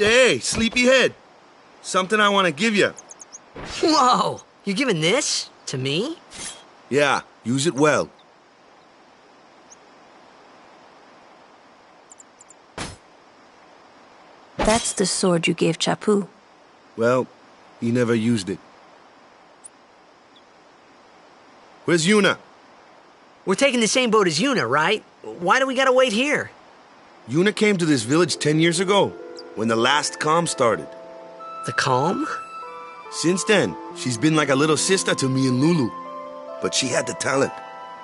Hey, sleepyhead. Something I want to give you. Whoa! You're giving this to me? Yeah, use it well. That's the sword you gave Chapu. Well, he never used it. Where's Yuna? We're taking the same boat as Yuna, right? Why do we gotta wait here? Yuna came to this village 10 years ago, when the last calm started. The calm? Since then, she's been like a little sister to me and Lulu. But she had the talent.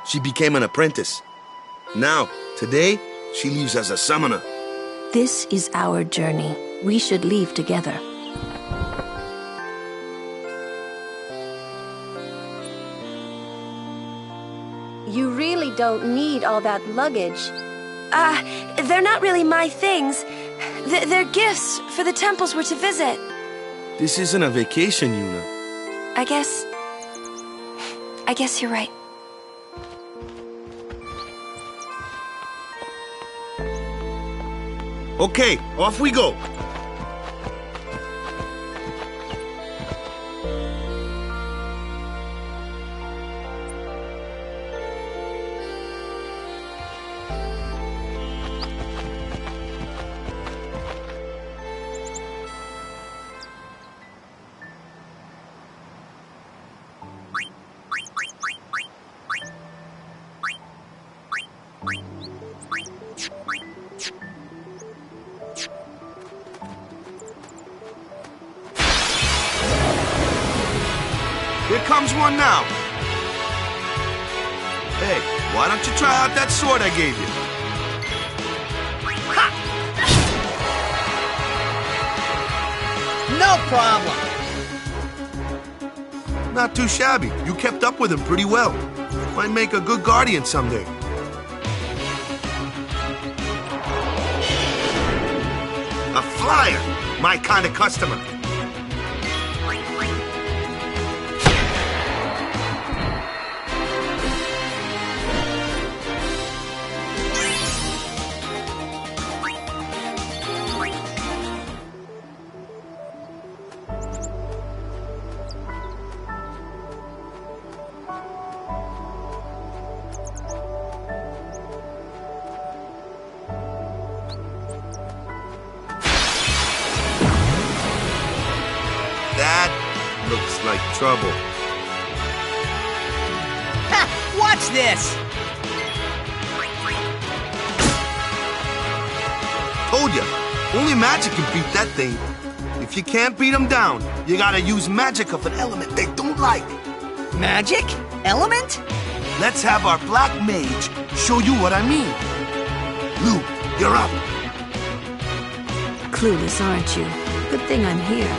She became an apprentice. Now, today, she leaves as a summoner. This is our journey. We should leave together. You really don't need all that luggage. They're not really my things. They're gifts for the temples we're to visit. This isn't a vacation, Yuna. I guess you're right. Okay, off we go. Here comes one now. Hey, why don't you try out that sword I gave you? Ha! No problem. Not too shabby. You kept up with him pretty well. Might make a good guardian someday. A flyer! My kind of customer. That looks like trouble. Ha! Watch this! Told ya, only magic can beat that thing. If you can't beat them down, you gotta use magic of an element they don't like. Magic? Element? Let's have our black mage show you what I mean. Lou, you're up. Clueless, aren't you? Good thing I'm here.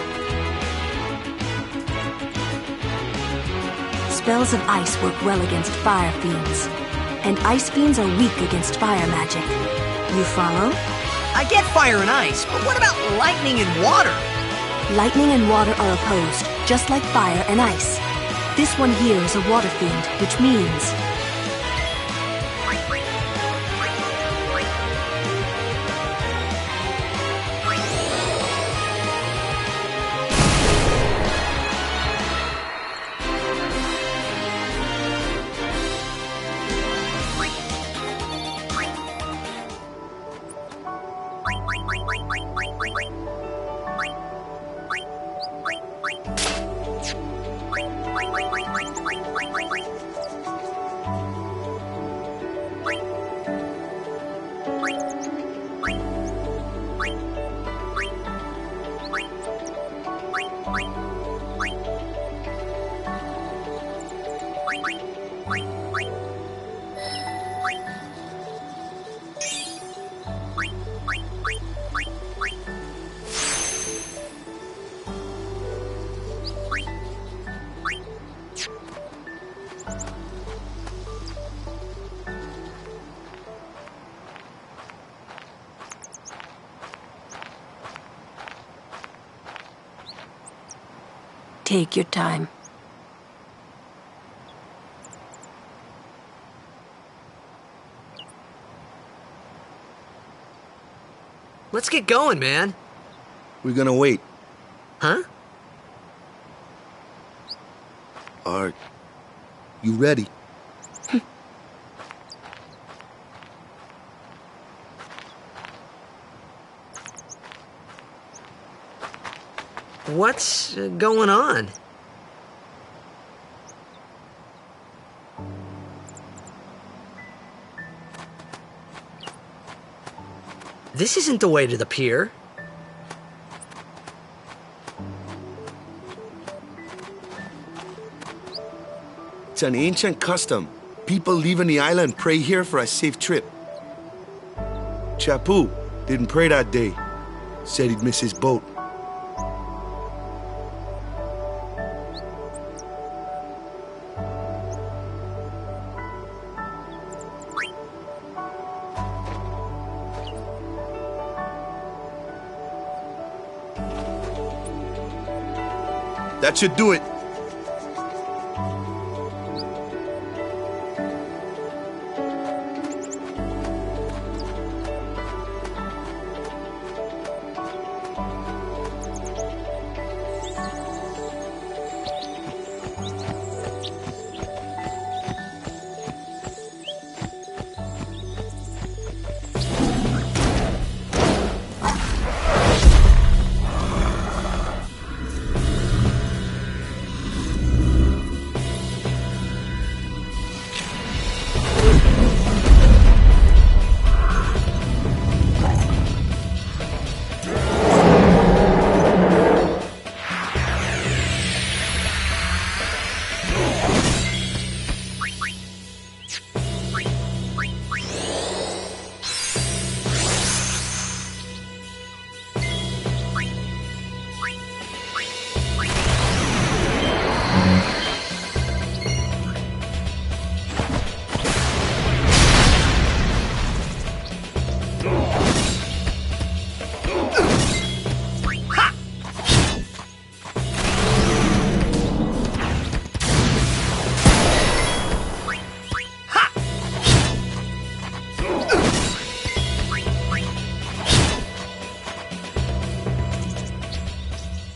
Spells of ice work well against fire fiends, and ice fiends are weak against fire magic. You follow? I get fire and ice, but what about lightning and water? Lightning and water are opposed, just like fire and ice. This one here is a water fiend, which means... Take your time. Let's get going, man. We're gonna wait. Huh? Are you ready? What's going on? This isn't the way to the pier. It's an ancient custom. People leaving the island pray here for a safe trip. Chapu didn't pray that day. Said he'd miss his boat. That should do it.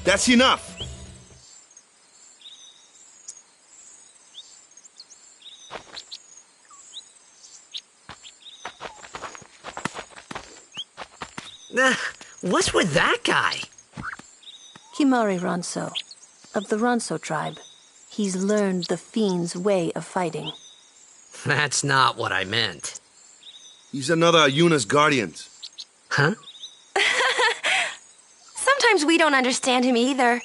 That's enough. What's with that guy? Kimari Ronso, of the Ronso tribe. He's learned the fiend's way of fighting. That's not what I meant. He's another Yuna's guardians. Huh? Sometimes we don't understand him either.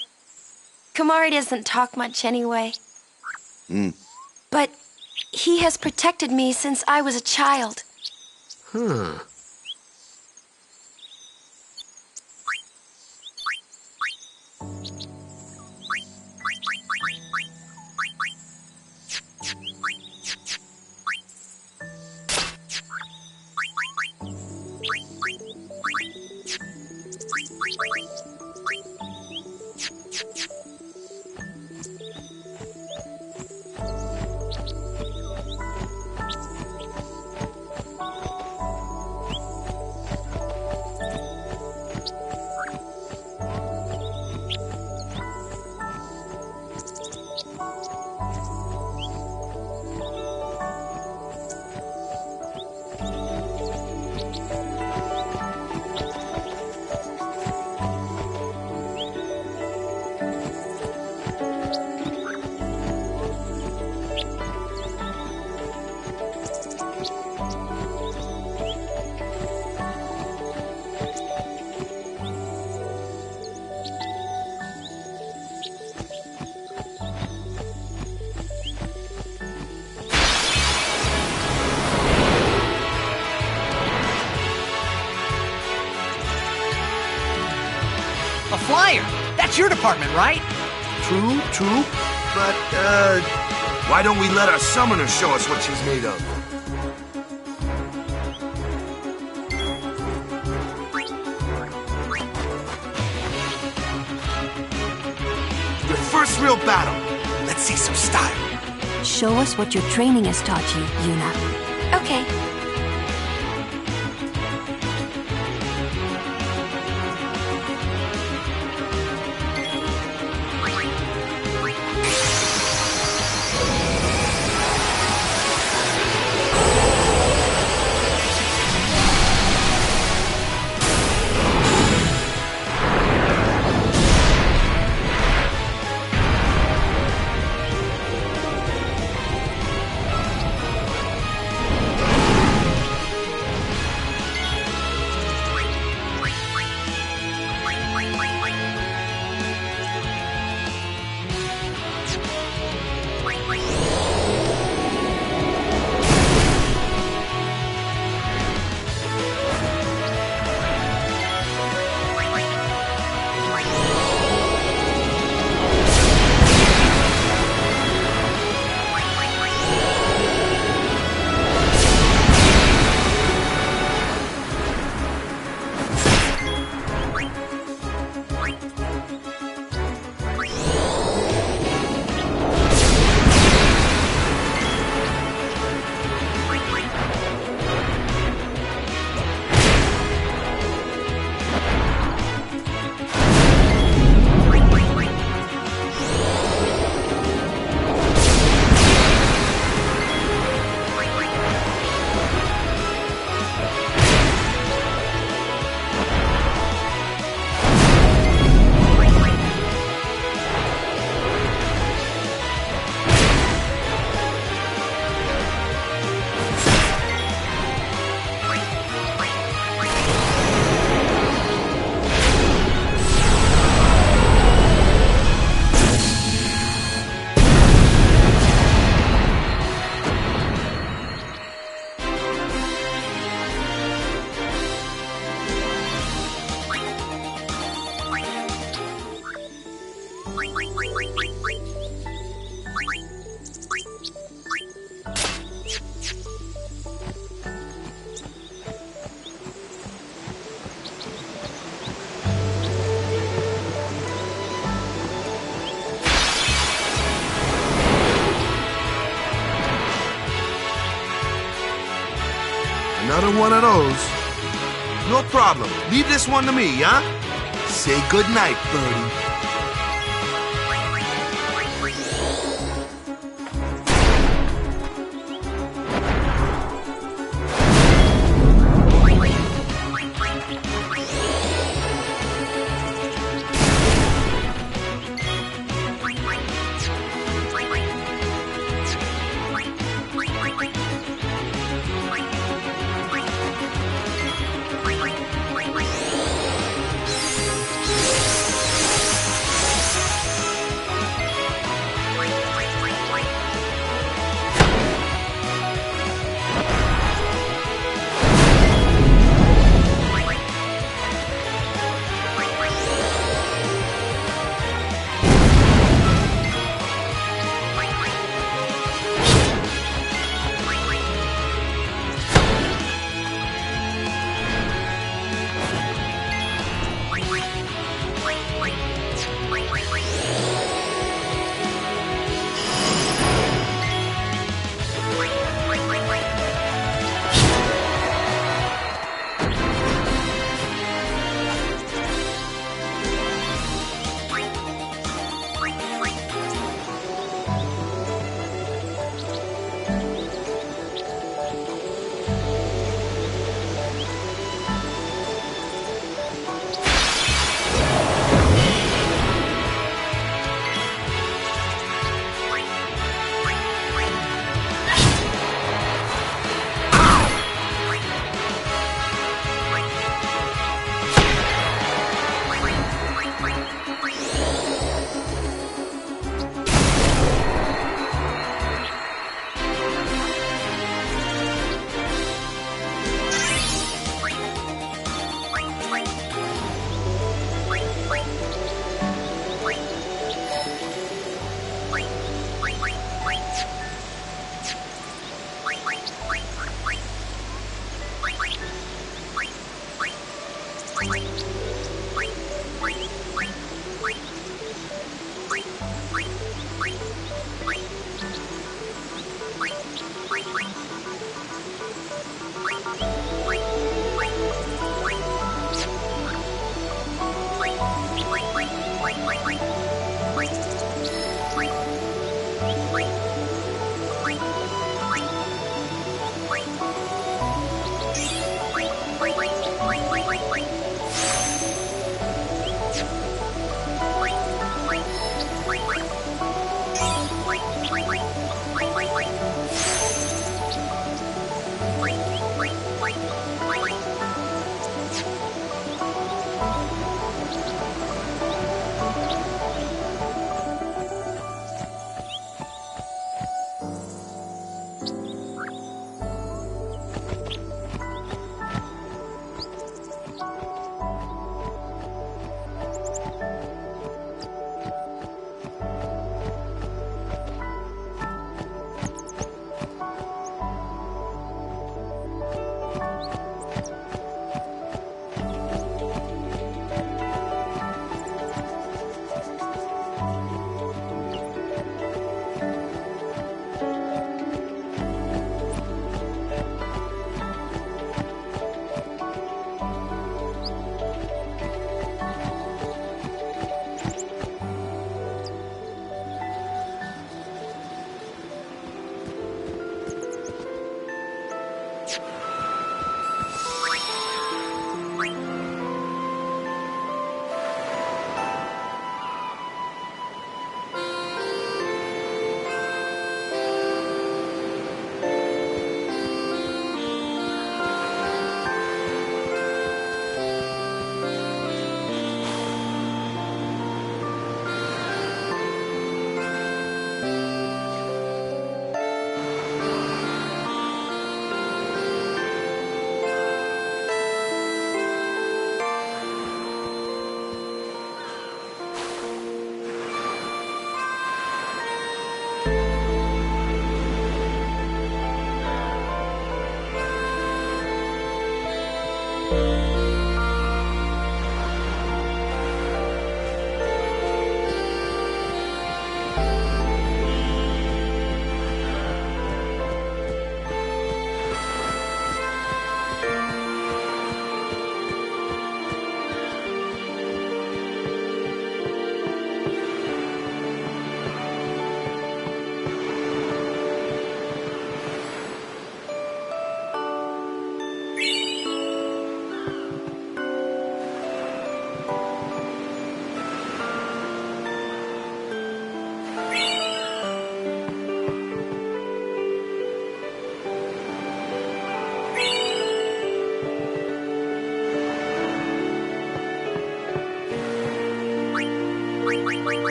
Kamari doesn't talk much anyway. But he has protected me since I was a child. Huh. A flyer! That's your department, right? True. But, why don't we let our summoner show us what she's made of? Your first real battle. Let's see some style. Show us what your training has taught you, Yuna. Okay. Another one of those. No problem. Leave this one to me, huh? Say goodnight, birdie.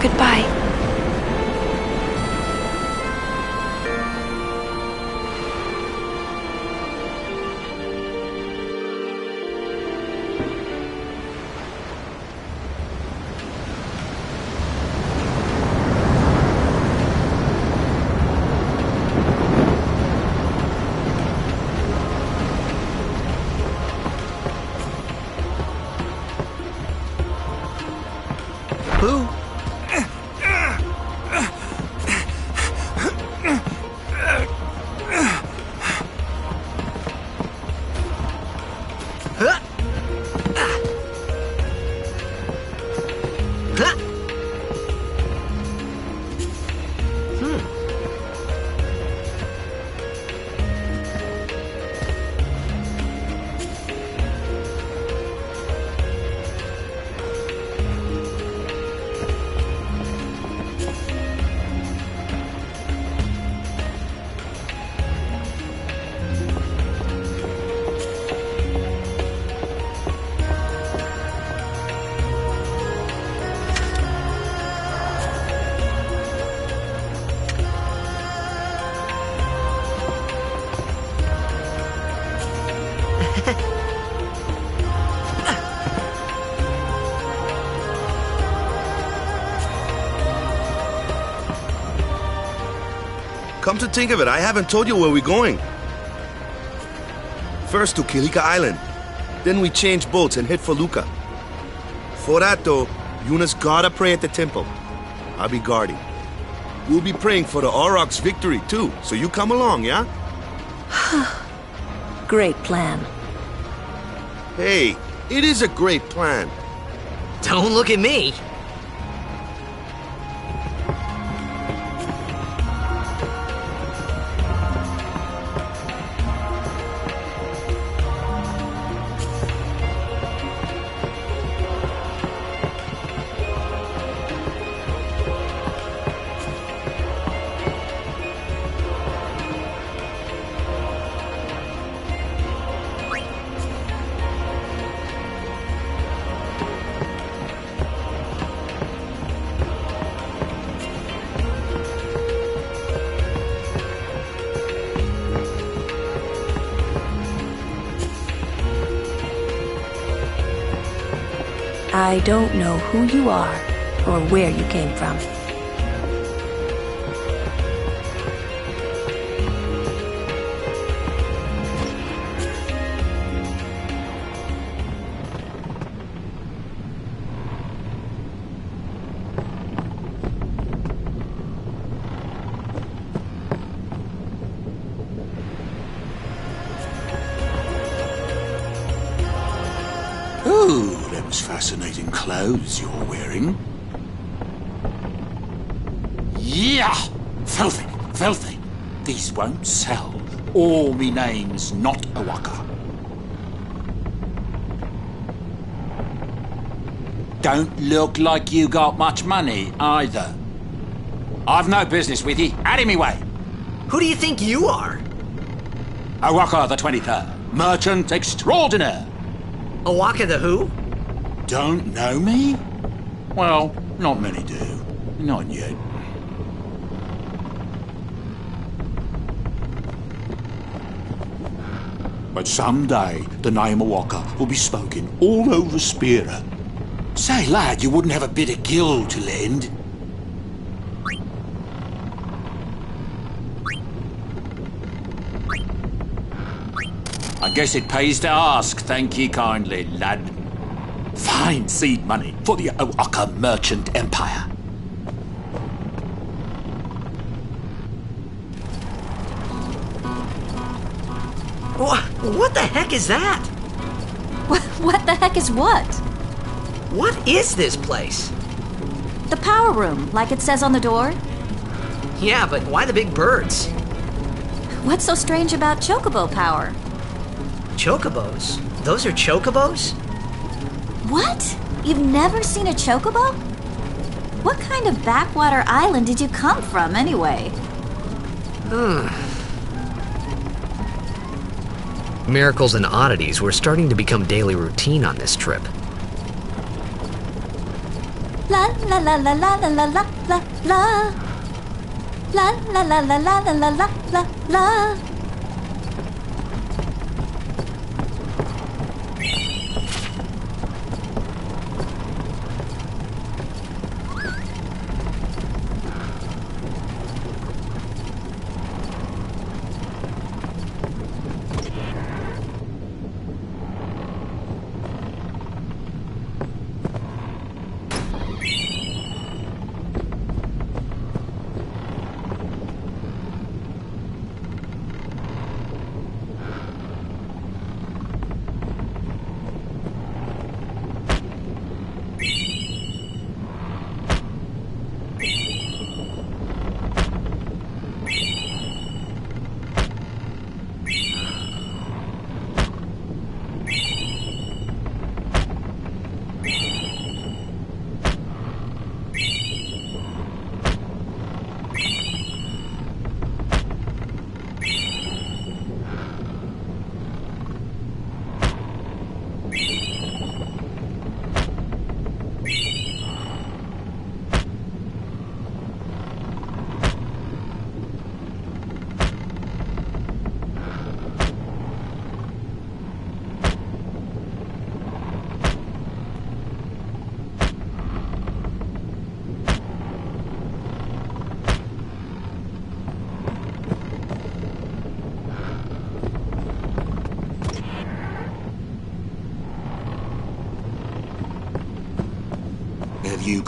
Goodbye. Who? Come to think of it, I haven't told you where we're going. First to Kilika Island. Then we change boats and head for Luca. For that though, Yuna's gotta pray at the temple. I'll be guarding. We'll be praying for the Aurochs' victory too, so you come along, yeah? Great plan. Hey, it is a great plan. Don't look at me. I don't know who you are or where you came from. Ooh, them's fascinating clothes you're wearing. Yeah! Filthy, filthy. These won't sell. Or me name's not Awaka. Don't look like you got much money, either. I've no business with you. Out of me way. Who do you think you are? Awaka the 23rd, merchant extraordinaire. Awaka the who? Don't know me? Well, not many do. Not yet. But someday, the name Awaka will be spoken all over Spira. Say, lad, you wouldn't have a bit of gill to lend? I guess it pays to ask, thank ye kindly, lad. Fine seed money for the Awaka merchant empire. What the heck is that? What the heck is what? What is this place? The power room, like it says on the door? Yeah, but why the big birds? What's so strange about chocobo power? Chocobos? Those are chocobos? What? You've never seen a chocobo? What kind of backwater island did you come from, anyway? Miracles and oddities were starting to become daily routine on this trip. La la la la la la la la la la. La la la la la la la la la la. Have you...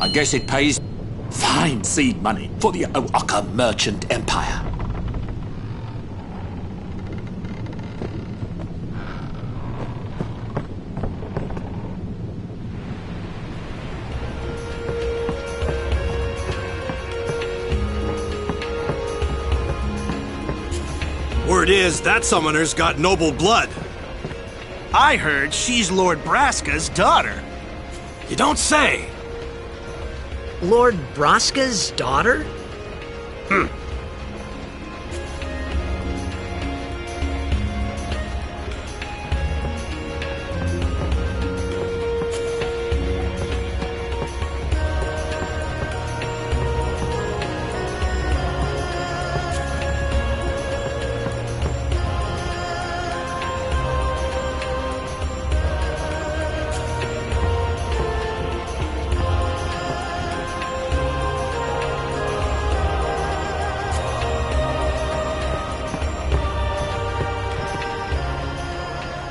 I guess it pays fine seed money for the O'aka merchant empire. Word is, that summoner's got noble blood. I heard she's Lord Braska's daughter. You don't say! Lord Braska's daughter?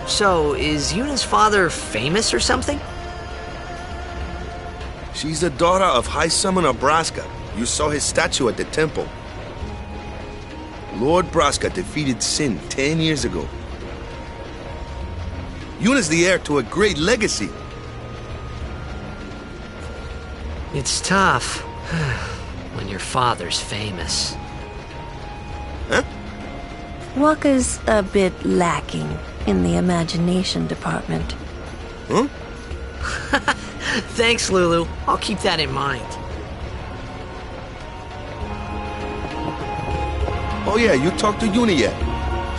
So, is Yuna's father famous or something? She's the daughter of High Summoner Braska. You saw his statue at the temple. Lord Braska defeated Sin 10 years ago. Yuna's the heir to a great legacy. It's tough when your father's famous. Huh? Waka's a bit lacking in the imagination department. Huh? Thanks, Lulu. I'll keep that in mind. Oh yeah, you talked to Yuna yet?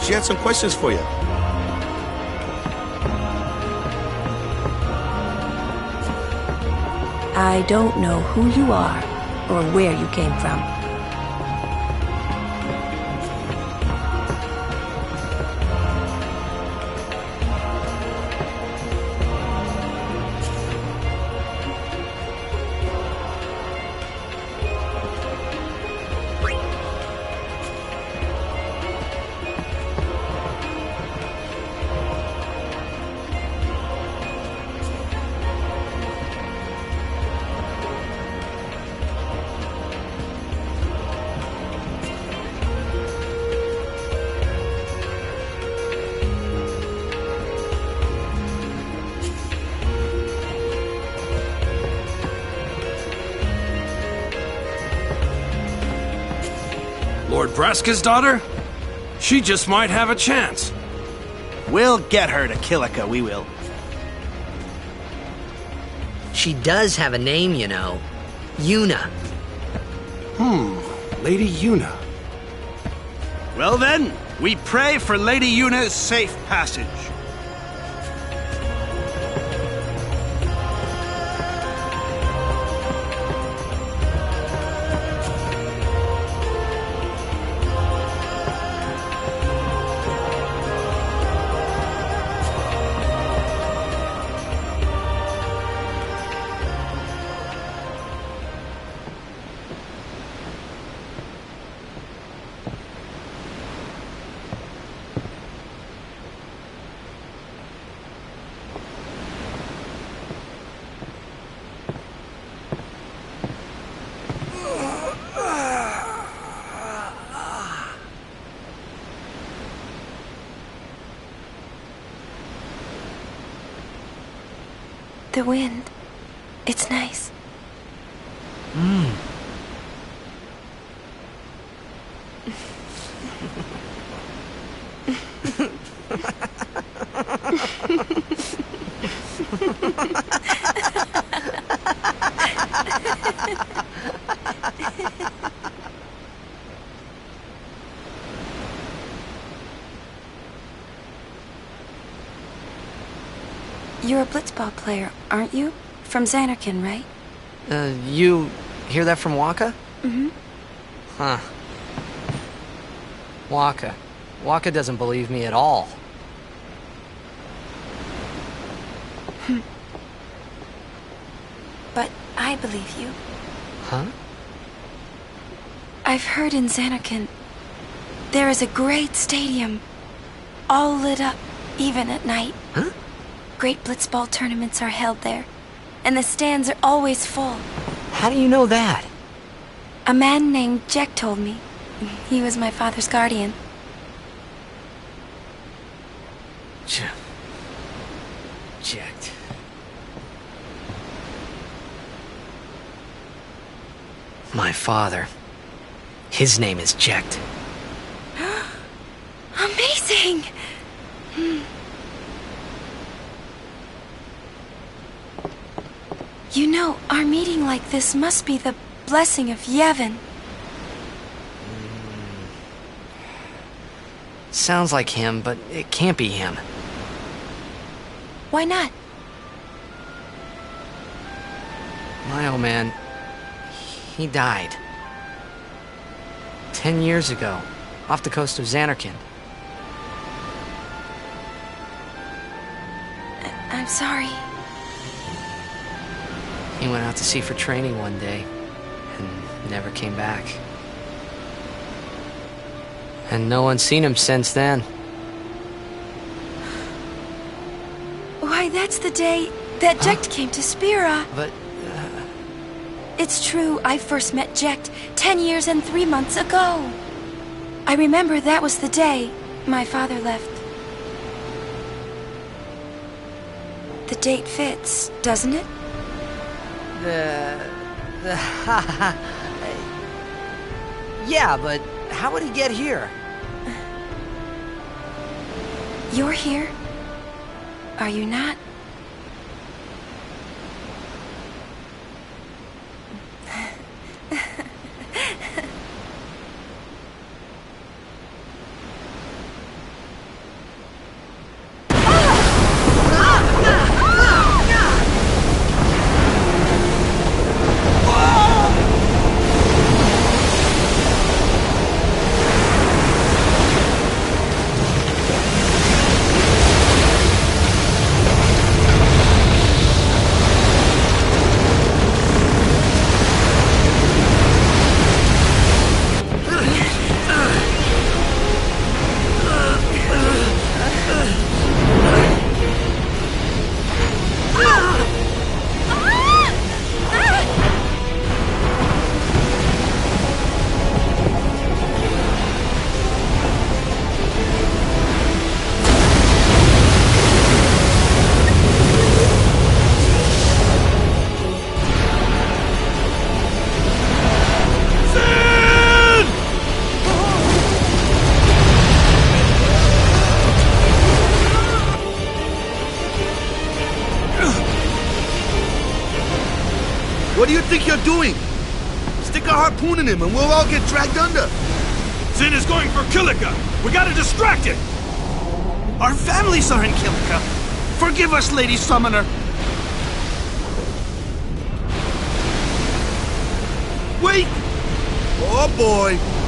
She had some questions for you. I don't know who you are or where you came from. Lord Braska's daughter? She just might have a chance. We'll get her to Kilika, we will. She does have a name, you know. Yuna. Lady Yuna. Well then, we pray for Lady Yuna's safe passage. The wind. It's nice. You're a blitzball player, aren't you? From Xanarkand, right? You hear that from Waka? Mm-hmm. Huh. Waka. Waka doesn't believe me at all. But I believe you. Huh? I've heard in Xanarkand there is a great stadium, all lit up, even at night. Huh? Great blitzball tournaments are held there, and the stands are always full. How do you know that? A man named Jack told me. He was my father's guardian. Jacked. My father. His name is Jacked. Amazing! You know, our meeting like this must be the blessing of Yevon. Sounds like him, but it can't be him. Why not? My old man, he died. 10 years ago, off the coast of Xanarkand. I'm sorry. He went out to sea for training one day, and never came back. And no one's seen him since then. Why, that's the day that Jecht came to Spira. But, It's true, I first met Jecht 10 years and 3 months ago. I remember that was the day my father left. The date fits, doesn't it? Yeah, but how would he get here? You're here? Are you not? What do you think you're doing? a harpoon in him and we'll all get dragged under. Zin is going for Kilika. We gotta distract it. Our families are in Kilika. Forgive us, Lady Summoner. Wait! Oh boy!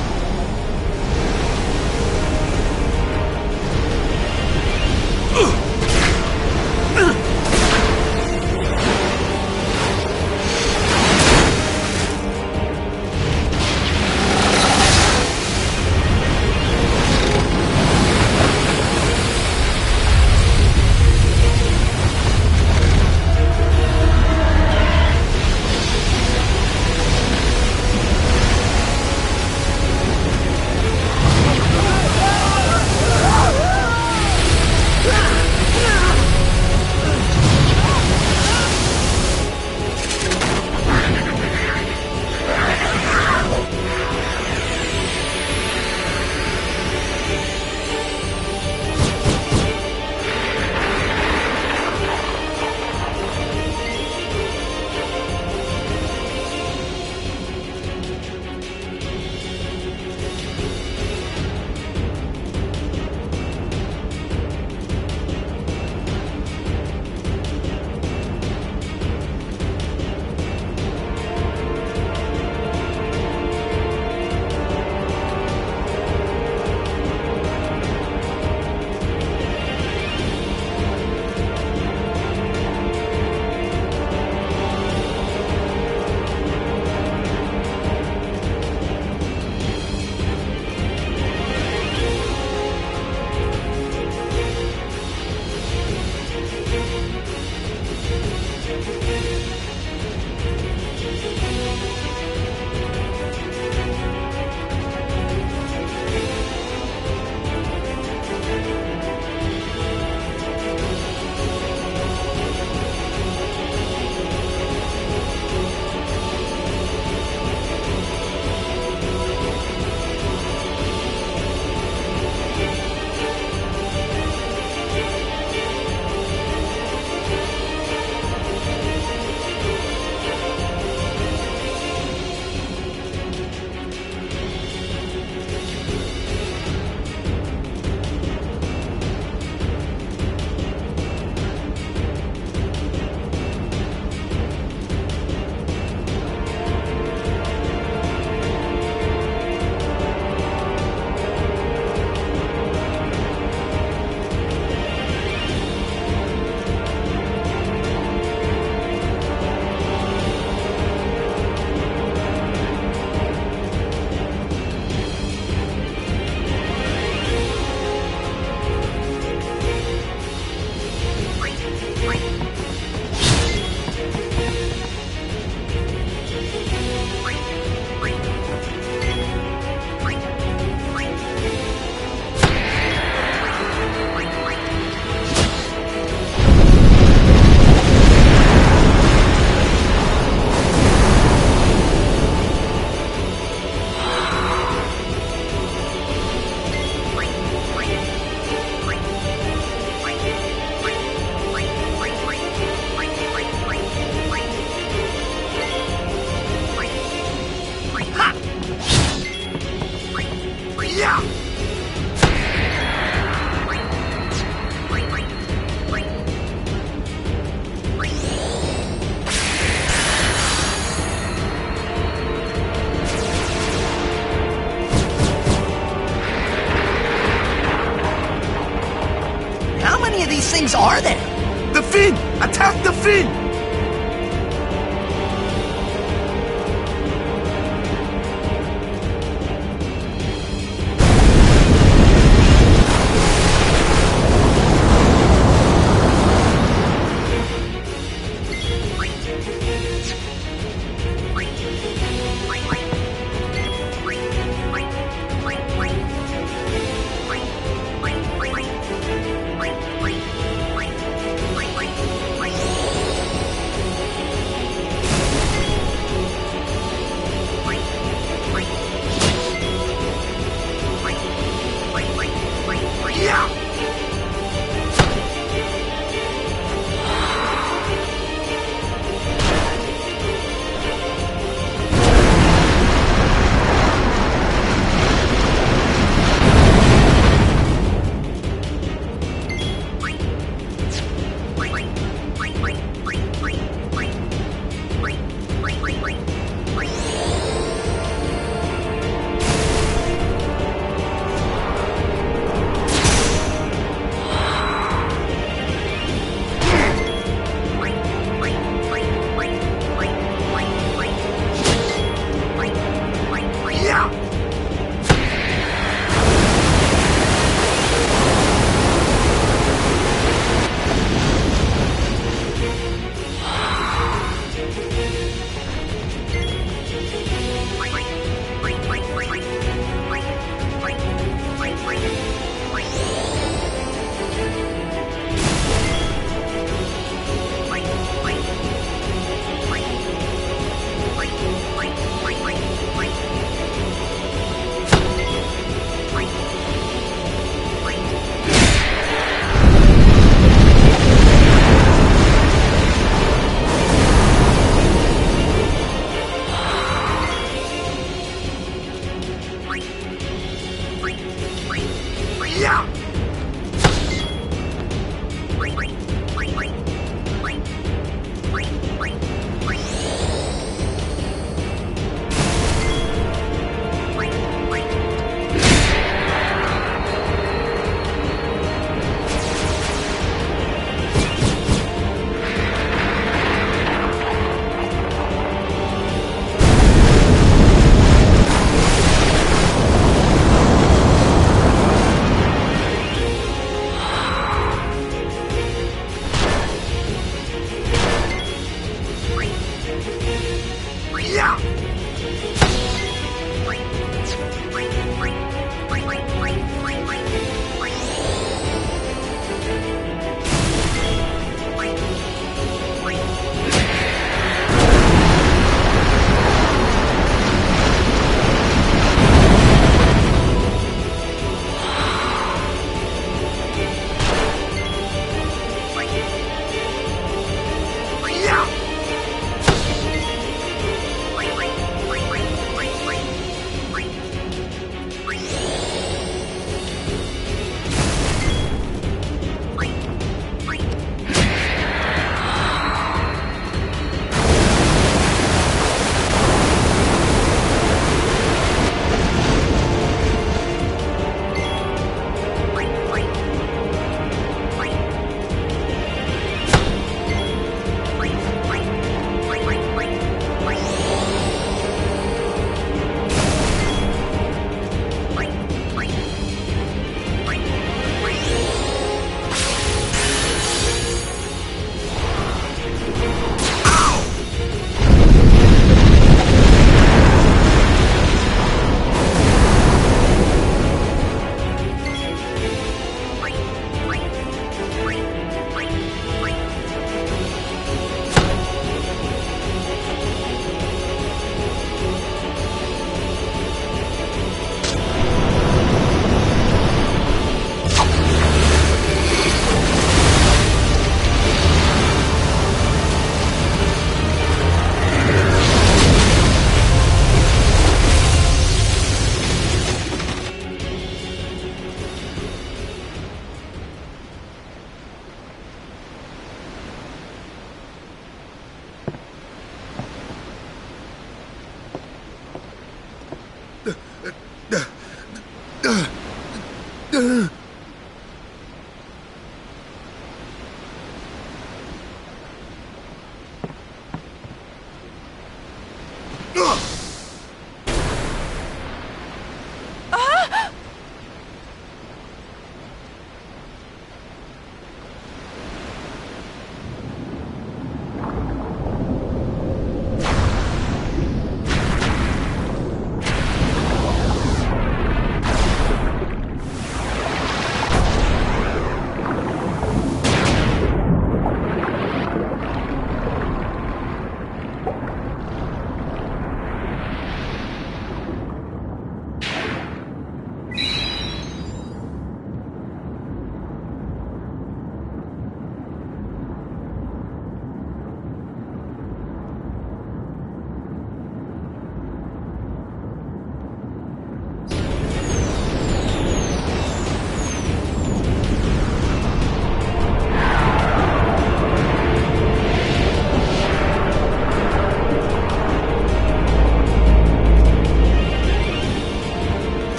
things are there? The fin! Attack the fin!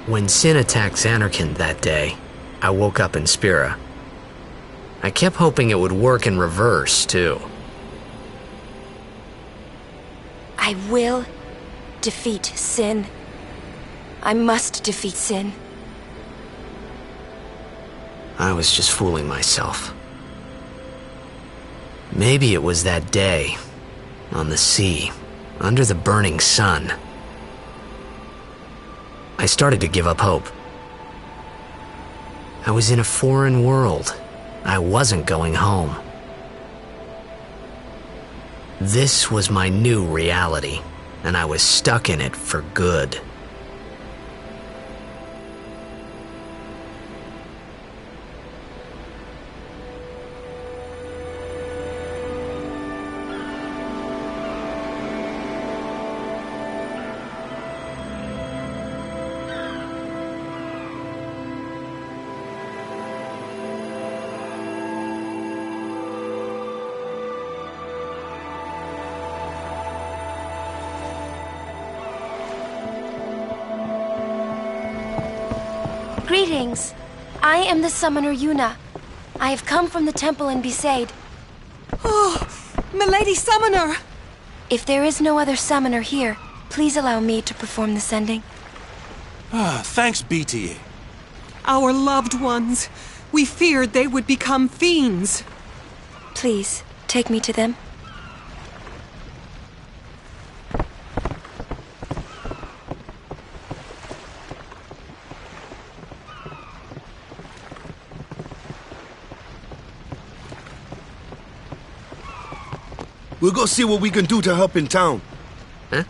When Sin attacked Xanarkand that day, I woke up in Spira. I kept hoping it would work in reverse, too. I will defeat Sin. I must defeat Sin. I was just fooling myself. Maybe it was that day, on the sea, under the burning sun. I started to give up hope. I was in a foreign world. I wasn't going home. This was my new reality, and I was stuck in it for good. Greetings. I am the summoner Yuna. I have come from the temple in Besaid. Oh, Milady Summoner! If there is no other summoner here, please allow me to perform the sending. Thanks be to ye. Our loved ones. We feared they would become fiends. Please, take me to them. We'll go see what we can do to help in town. Huh?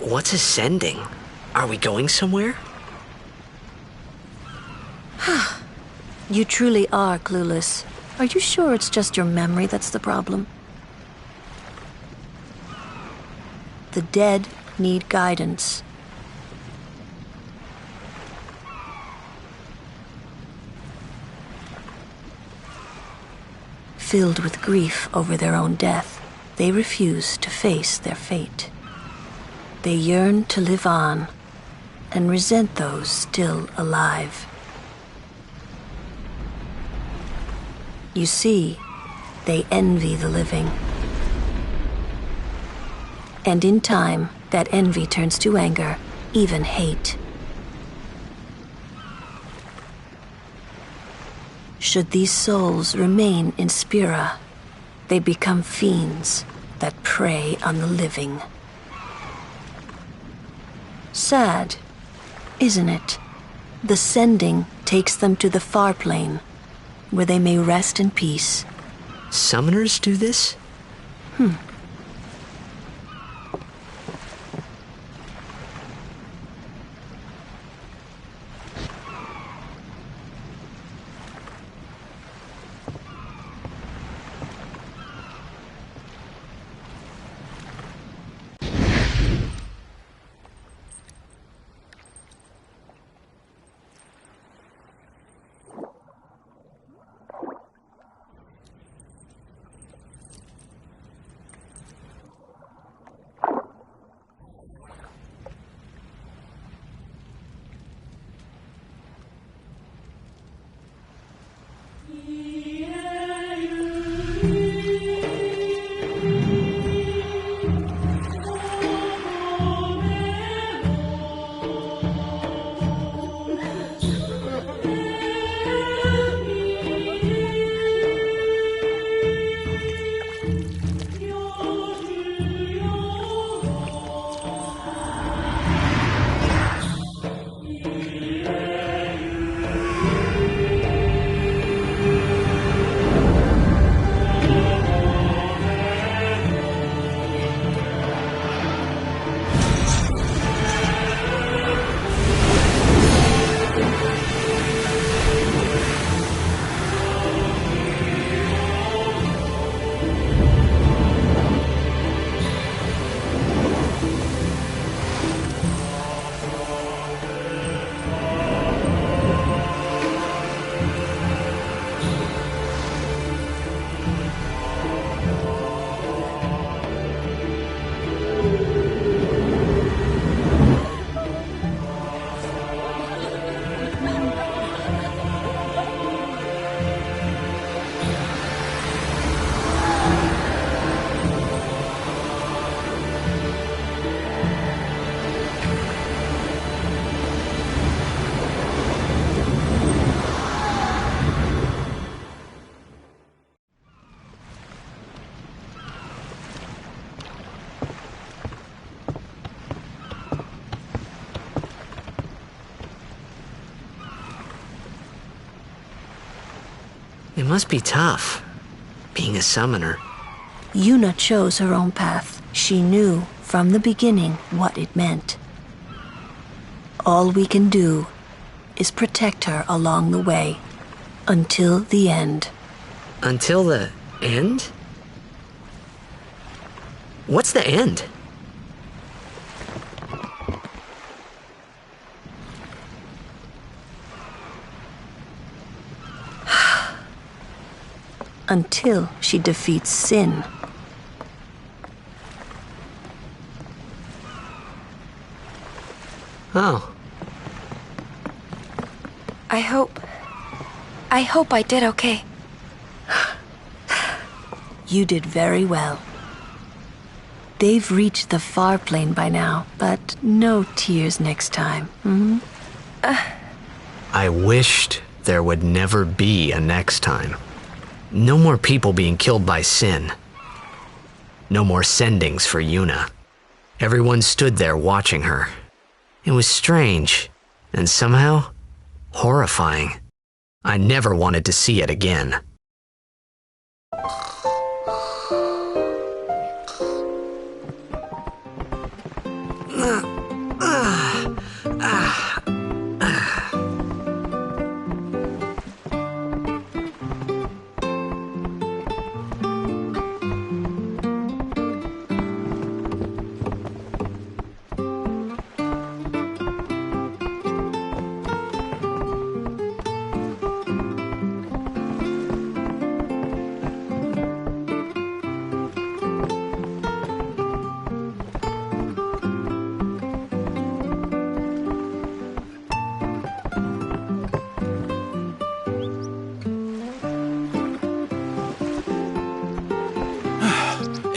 What's ascending? Are we going somewhere? You truly are clueless. Are you sure it's just your memory that's the problem? The dead need guidance. Filled with grief over their own death, they refuse to face their fate. They yearn to live on and resent those still alive. You see, they envy the living. And in time, that envy turns to anger, even hate. Should these souls remain in Spira, they become fiends that prey on the living. Sad, isn't it? The sending takes them to the far plane, where they may rest in peace. Summoners do this? It must be tough, being a summoner. Yuna chose her own path. She knew from the beginning what it meant. All we can do is protect her along the way, until the end. Until the end? What's the end? Until she defeats sin. Oh. I hope I did okay. You did very well. They've reached the far plane by now, but no tears next time. I wished there would never be a next time. No more people being killed by sin. No more sendings for Yuna. Everyone stood there watching her. It was strange, and somehow horrifying. I never wanted to see it again.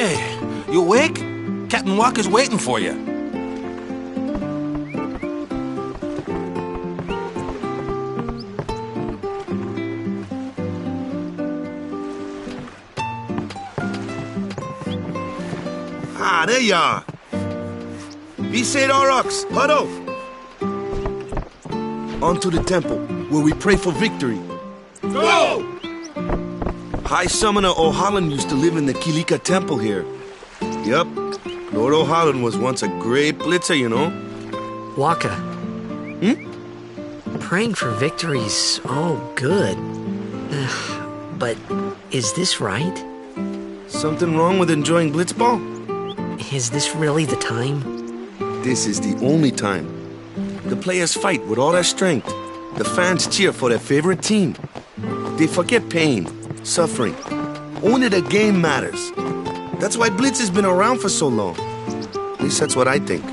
Hey, you awake? Captain Walker's waiting for you. Ah, there you are. Be St. Aurochs, huddle. On to the temple, where we pray for victory. Go! High Summoner O'Holland used to live in the Kilika Temple here. Yup, Lord O'Holland was once a great blitzer, you know. Waka. Praying for victory's good. But is this right? Something wrong with enjoying blitzball? Is this really the time? This is the only time. The players fight with all their strength. The fans cheer for their favorite team. They forget pain, suffering. Only the game matters. That's why Blitz has been around for so long. At least that's what I think.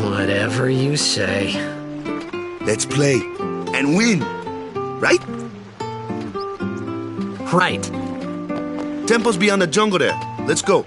Whatever you say. Let's play and win, right? Right. Temple's beyond the jungle there. Let's go.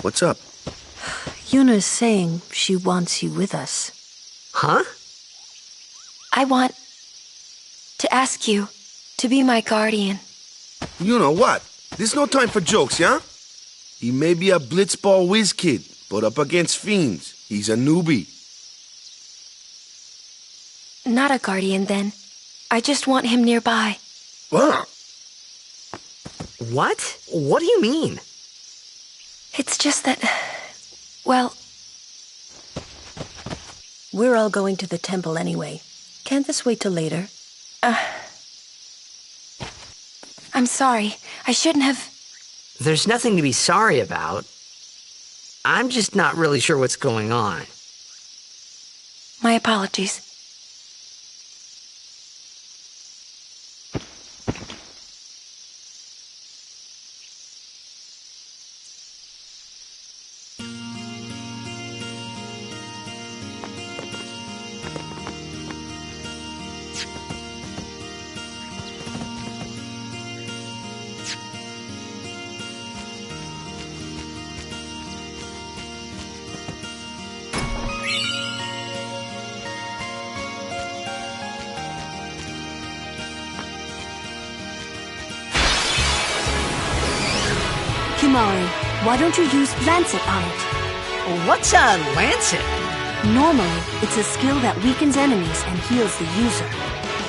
What's up? Yuna's saying she wants you with us. Huh? I want to ask you to be my guardian. You know what? There's no time for jokes, yeah? He may be a blitzball whiz kid, but up against fiends, he's a newbie. Not a guardian, then. I just want him nearby. What? What? What do you mean? It's just that... well... We're all going to the temple anyway. Can't this wait till later? I'm sorry. I shouldn't have... There's nothing to be sorry about. I'm just not really sure what's going on. My apologies. Kimari, why don't you use Lancet on it? What's a lancet? Normally, it's a skill that weakens enemies and heals the user.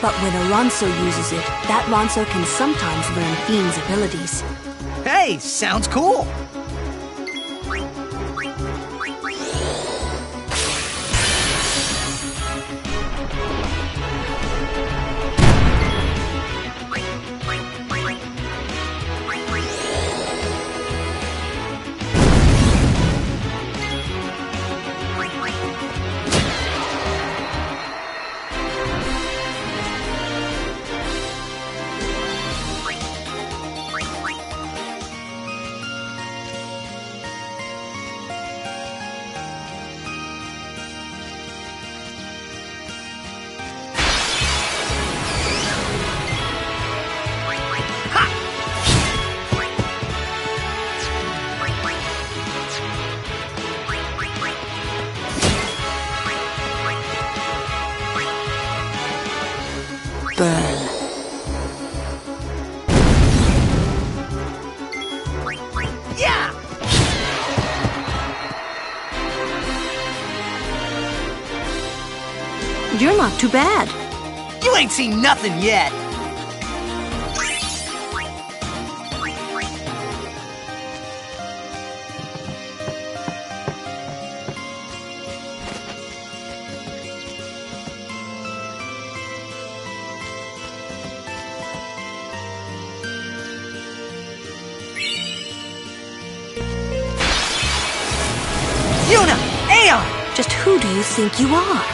But when a Ronso uses it, that Ronso can sometimes learn Fiend's abilities. Hey, sounds cool. Burn. Yeah! You're not too bad. You ain't seen nothing yet. Yuna! Aeon! Just who do you think you are?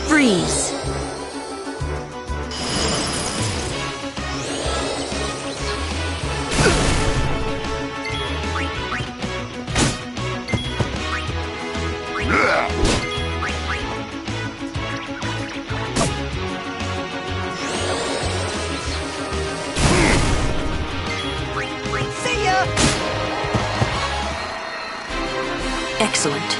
Freeze. See ya! Excellent.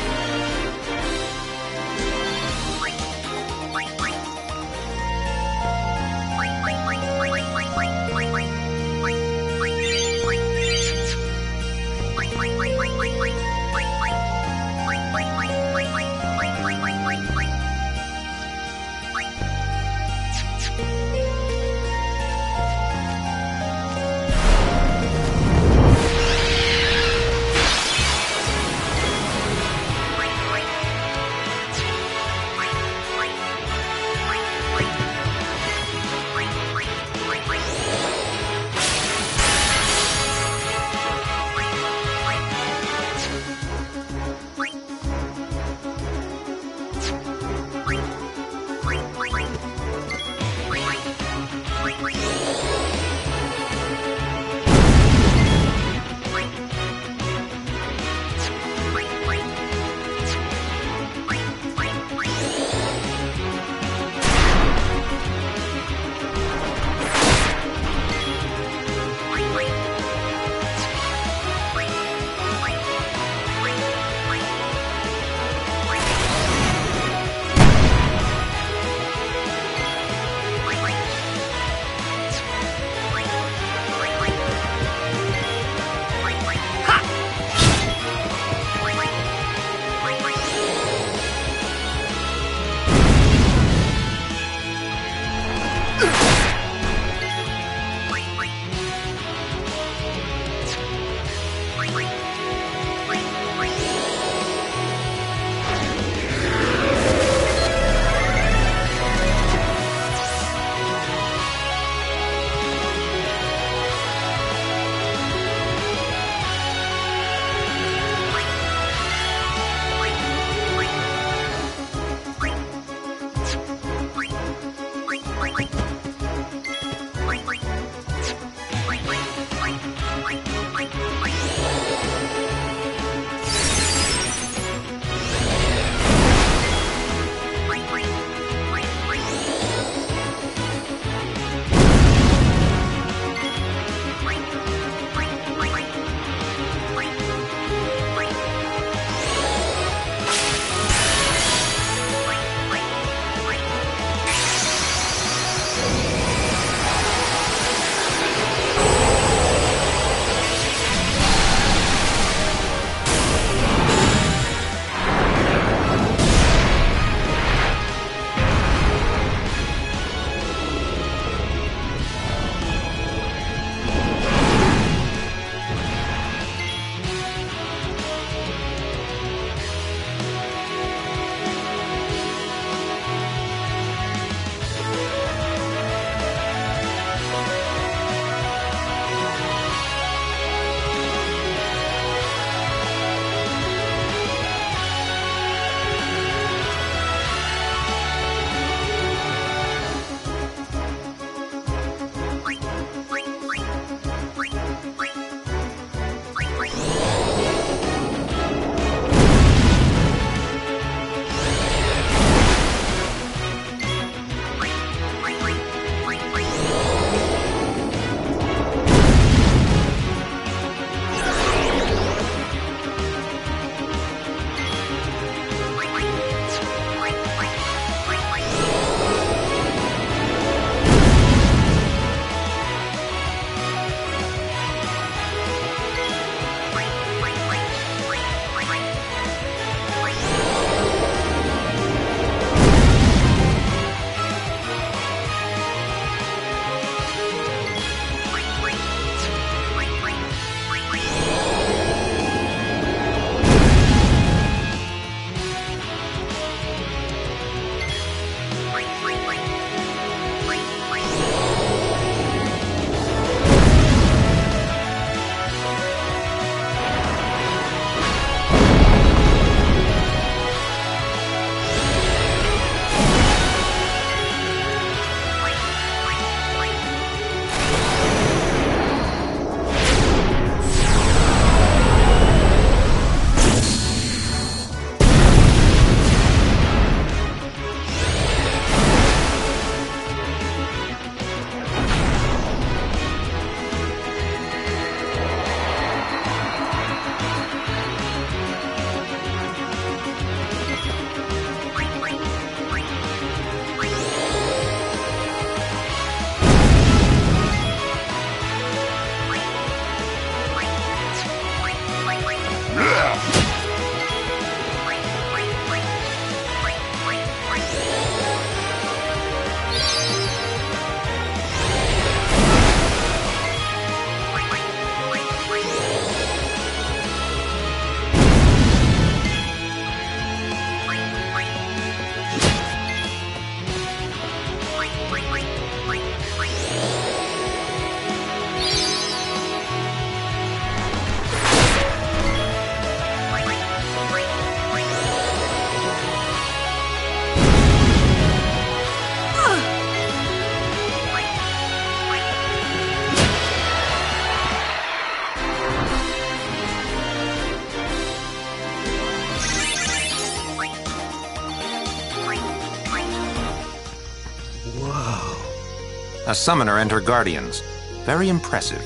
A summoner and her guardians. Very impressive.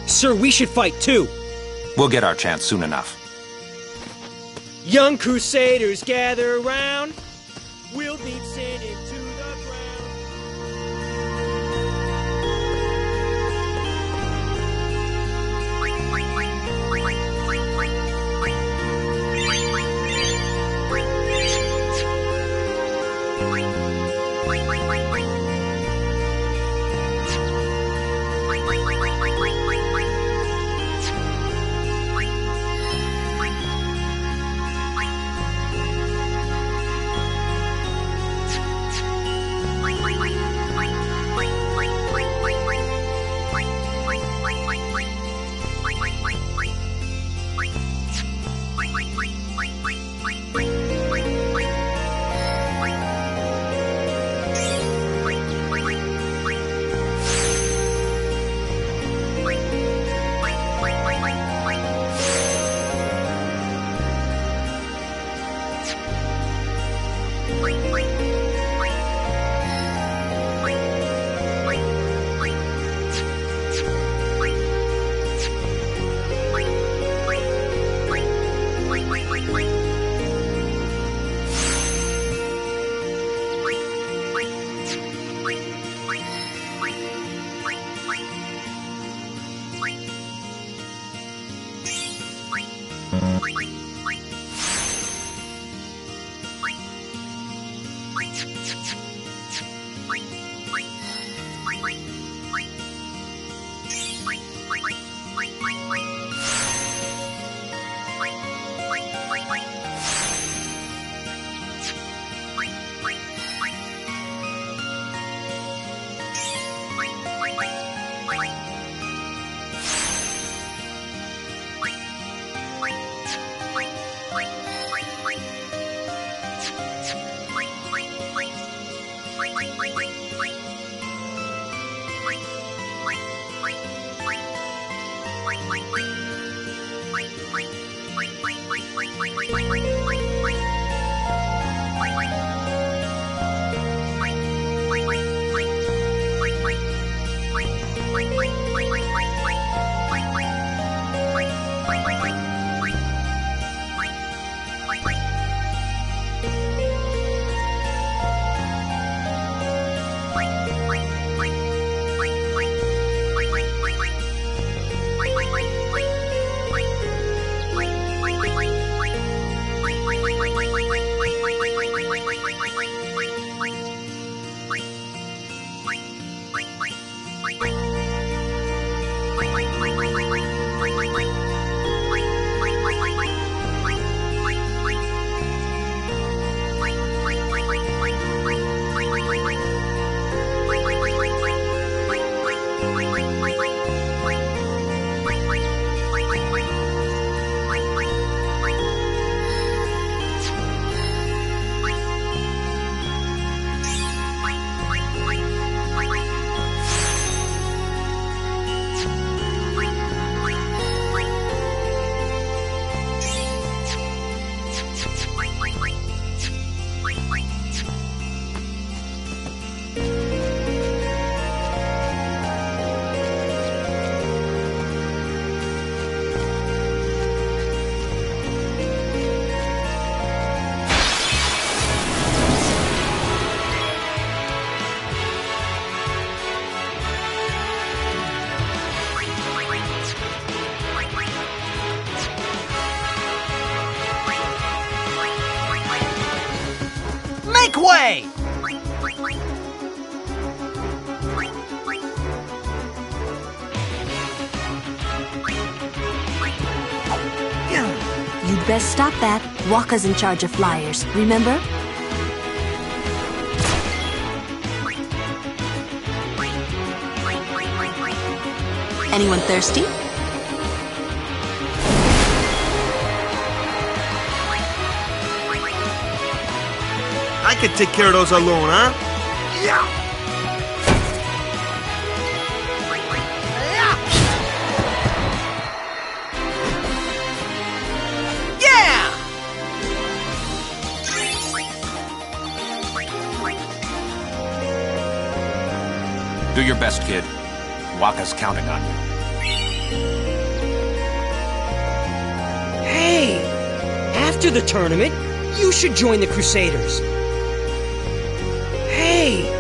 Sir, we should fight too. We'll get our chance soon enough. Young crusaders gather round. We'll beat sin into the ground. Make way! You'd best stop that. Wakka's in charge of flyers, remember? Anyone thirsty? I can take care of those alone, huh? Yeah! Do your best, kid. Waka's counting on you. Hey! After the tournament, you should join the Crusaders. Hey!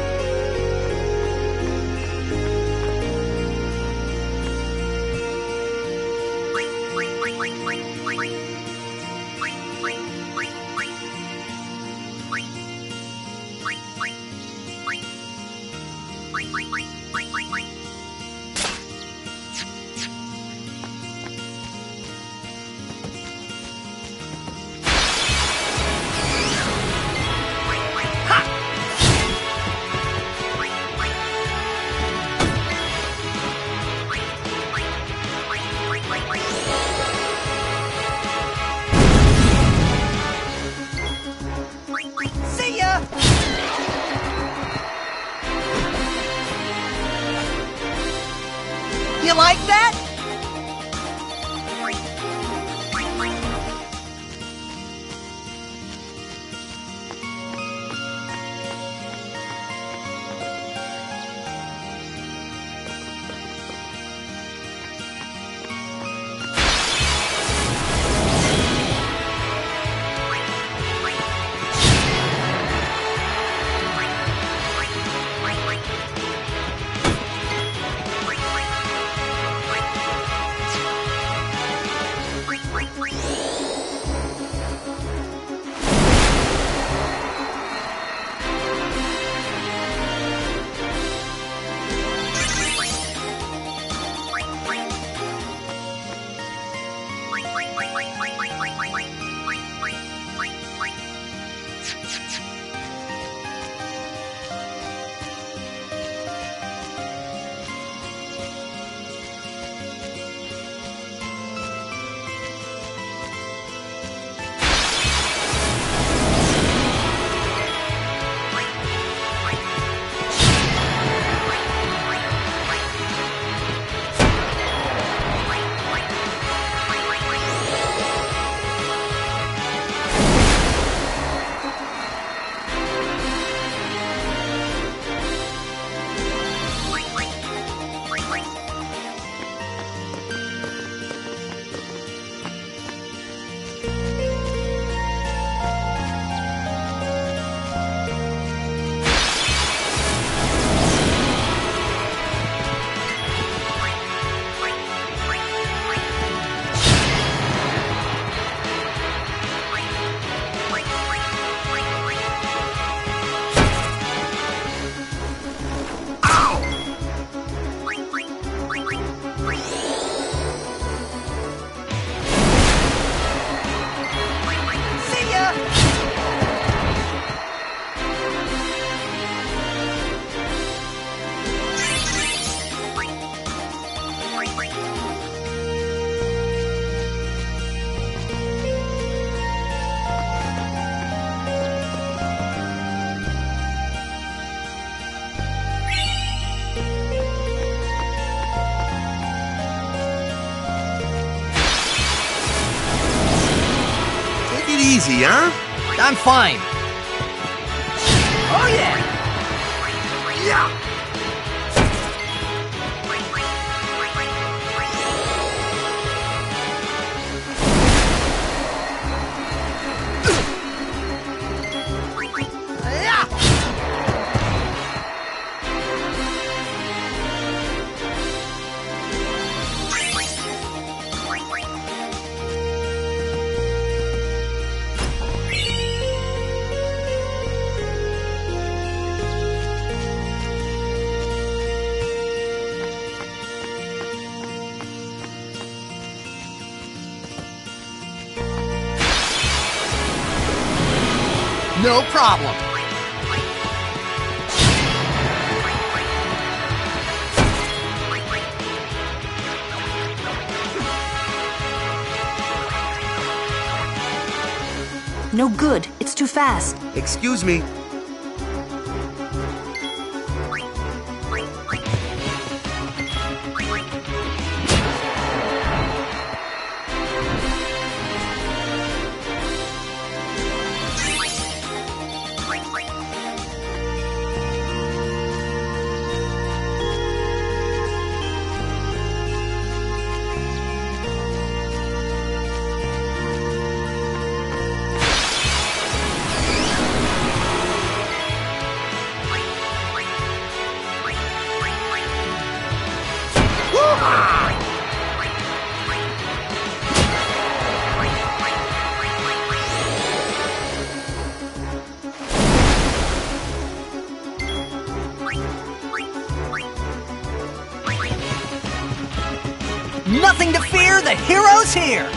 See ya! You like that? Easy, huh? I'm fine. Oh yeah! Yeah! No problem. No good. It's too fast. Excuse me. Nothing to fear, the hero's here!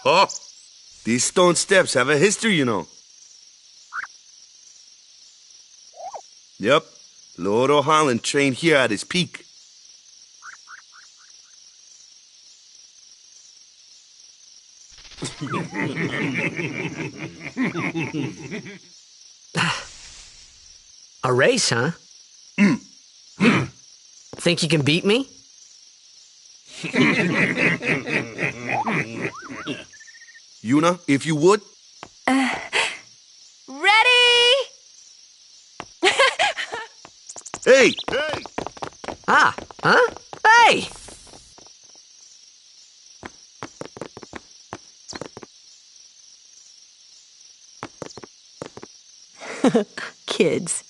Oh, these stone steps have a history, you know. Yep, Lord O'Holland trained here at his peak. A race, huh? Think you can beat me? Yuna, if you would. Ready? Hey! Ah, huh? Hey! Kids.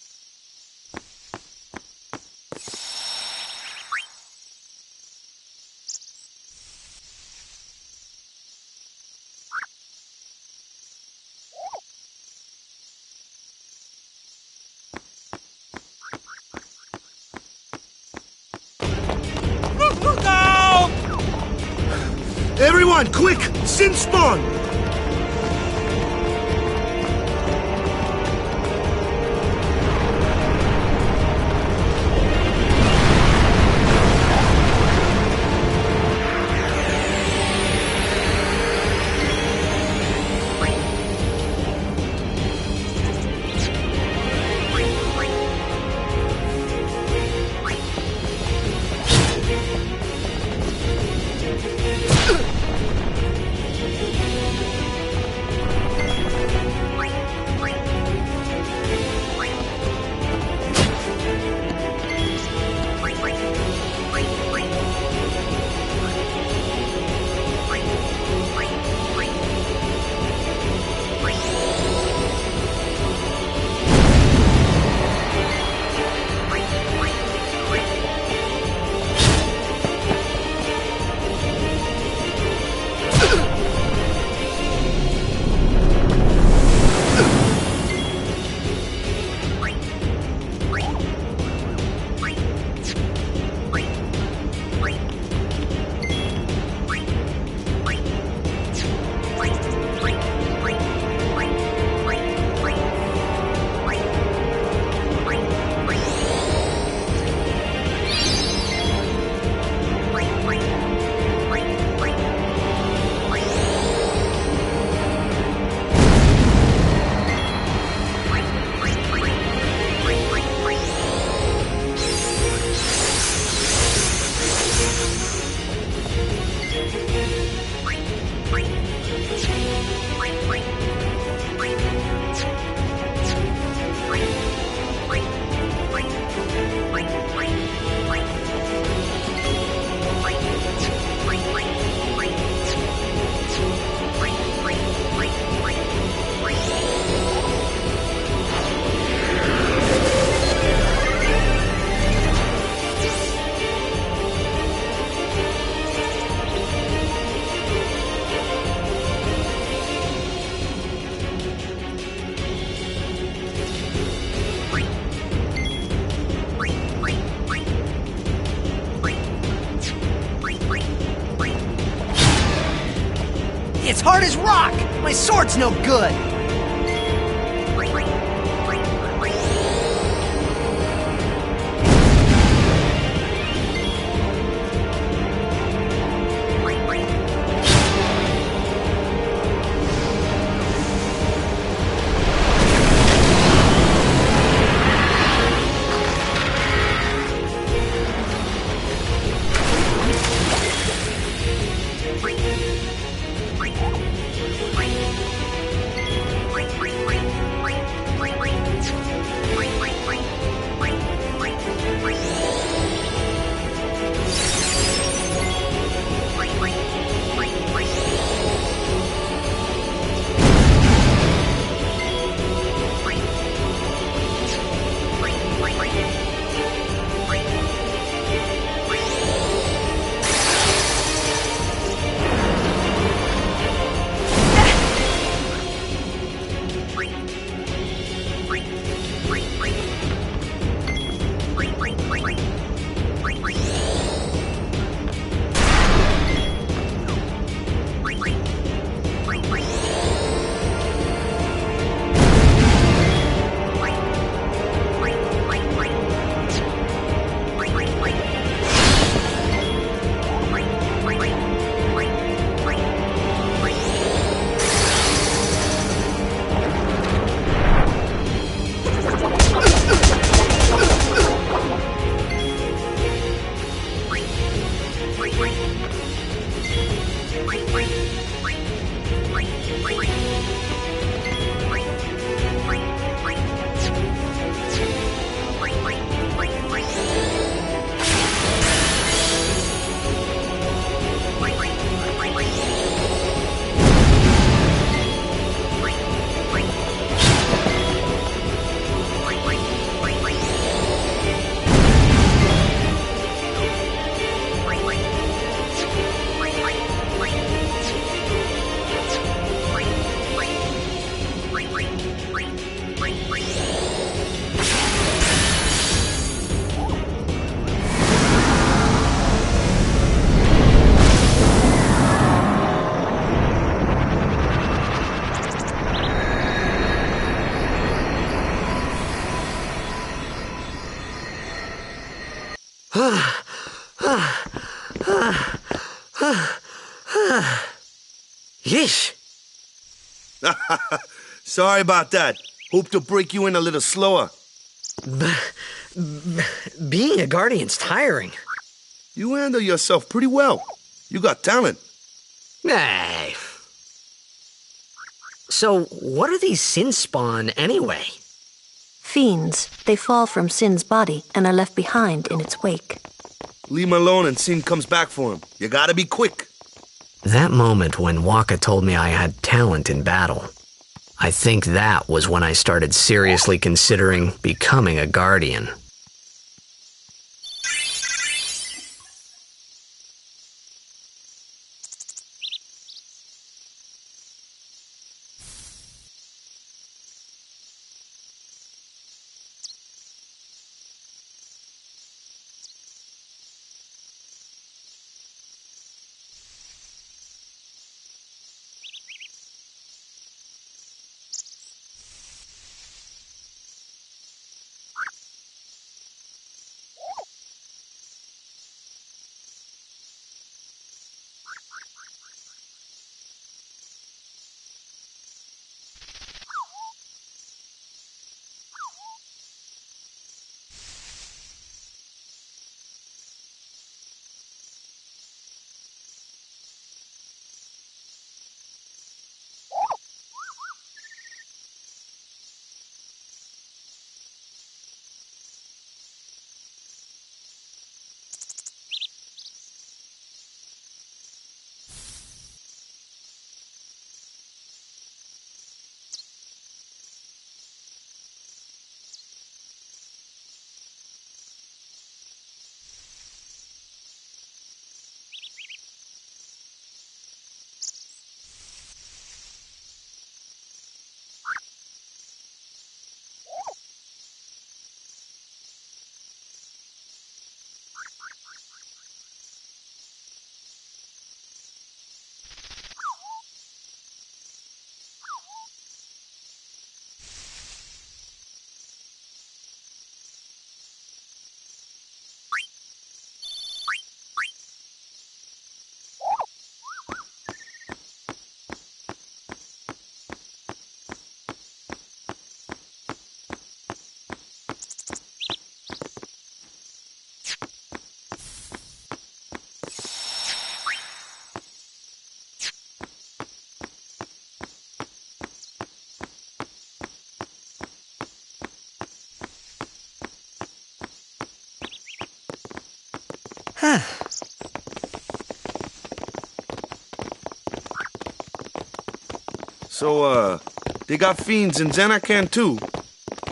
Everyone, quick! Sin spawn! It's hard as rock! My sword's no good! Yeesh. Sorry about that. Hope to break you in a little slower. Being a guardian's tiring. You handle yourself pretty well. You got talent. Hey. So, what are these sin spawn anyway? Fiends. They fall from Sin's body and are left behind in its wake. Leave him alone and Sin comes back for him. You gotta be quick. That moment when Waka told me I had talent in battle, I think that was when I started seriously considering becoming a guardian. So, they got fiends in Xanarkand too?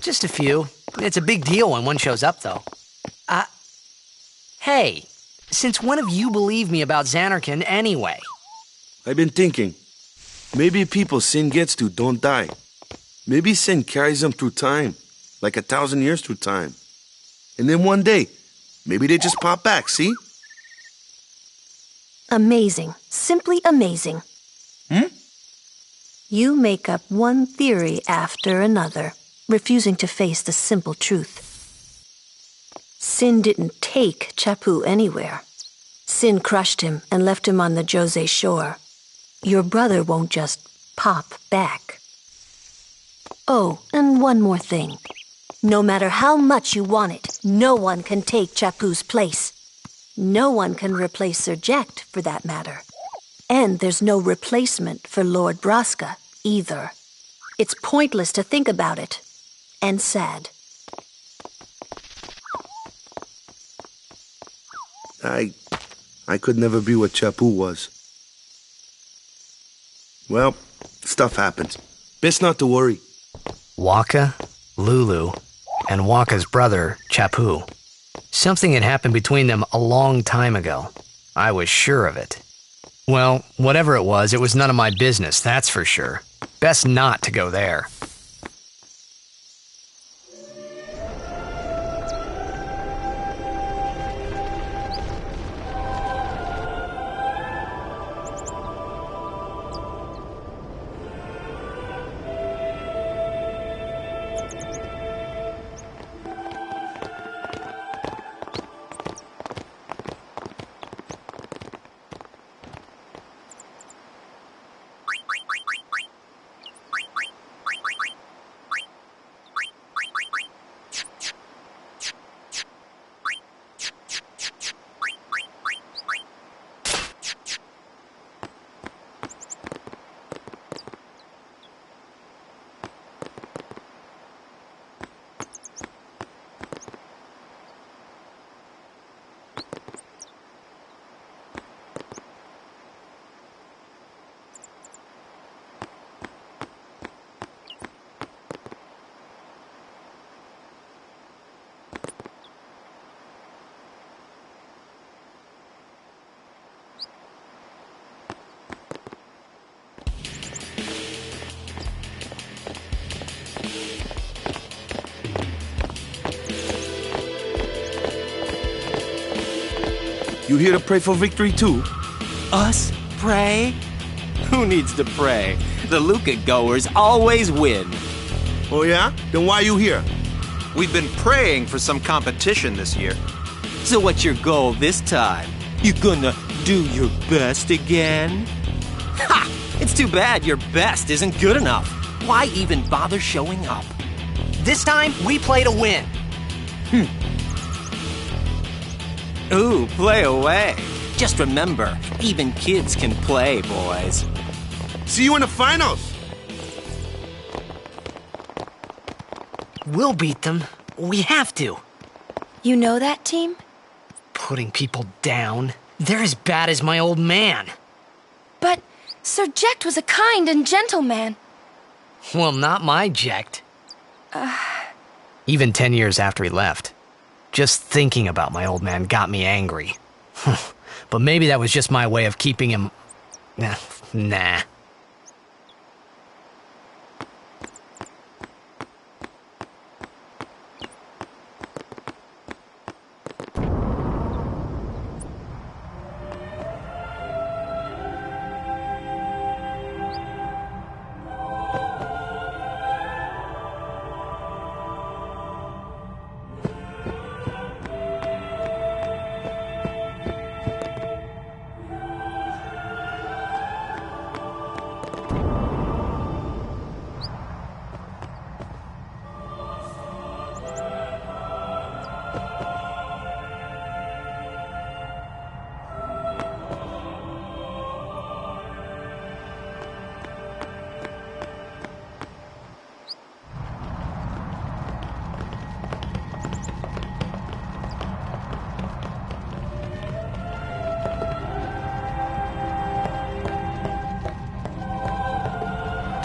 Just a few. It's a big deal when one shows up, though. Hey, since when have you believed me about Xanarkand anyway? I've been thinking. Maybe people sin gets to don't die. Maybe sin carries them through time, like 1,000 years through time. And then one day, maybe they just pop back, see? Amazing. Simply amazing. You make up one theory after another, refusing to face the simple truth. Sin didn't take Chappu anywhere. Sin crushed him and left him on the Jose shore. Your brother won't just pop back. Oh, and one more thing. No matter how much you want it, no one can take Chappu's place. No one can replace Sir Jekt, for that matter. And there's no replacement for Lord Braska, either. It's pointless to think about it. And sad. I could never be what Chappu was. Well, stuff happens. Best not to worry. Waka, Lulu, and Waka's brother, Chappu. Something had happened between them a long time ago. I was sure of it. Well, whatever it was none of my business, that's for sure. Best not to go there. You here to pray for victory too? Us? Pray? Who needs to pray? The Luca goers always win. Oh yeah? Then why you here? We've been praying for some competition this year. So what's your goal this time? You gonna do your best again? Ha! It's too bad your best isn't good enough. Why even bother showing up? This time, we play to win. Ooh, play away. Just remember, even kids can play, boys. See you in the finals! We'll beat them. We have to. You know that team? Putting people down. They're as bad as my old man. But Sir Jekt was a kind and gentle man. Well, not my Jekt. Even 10 years after he left. Just thinking about my old man got me angry. But maybe that was just my way of keeping him... Nah.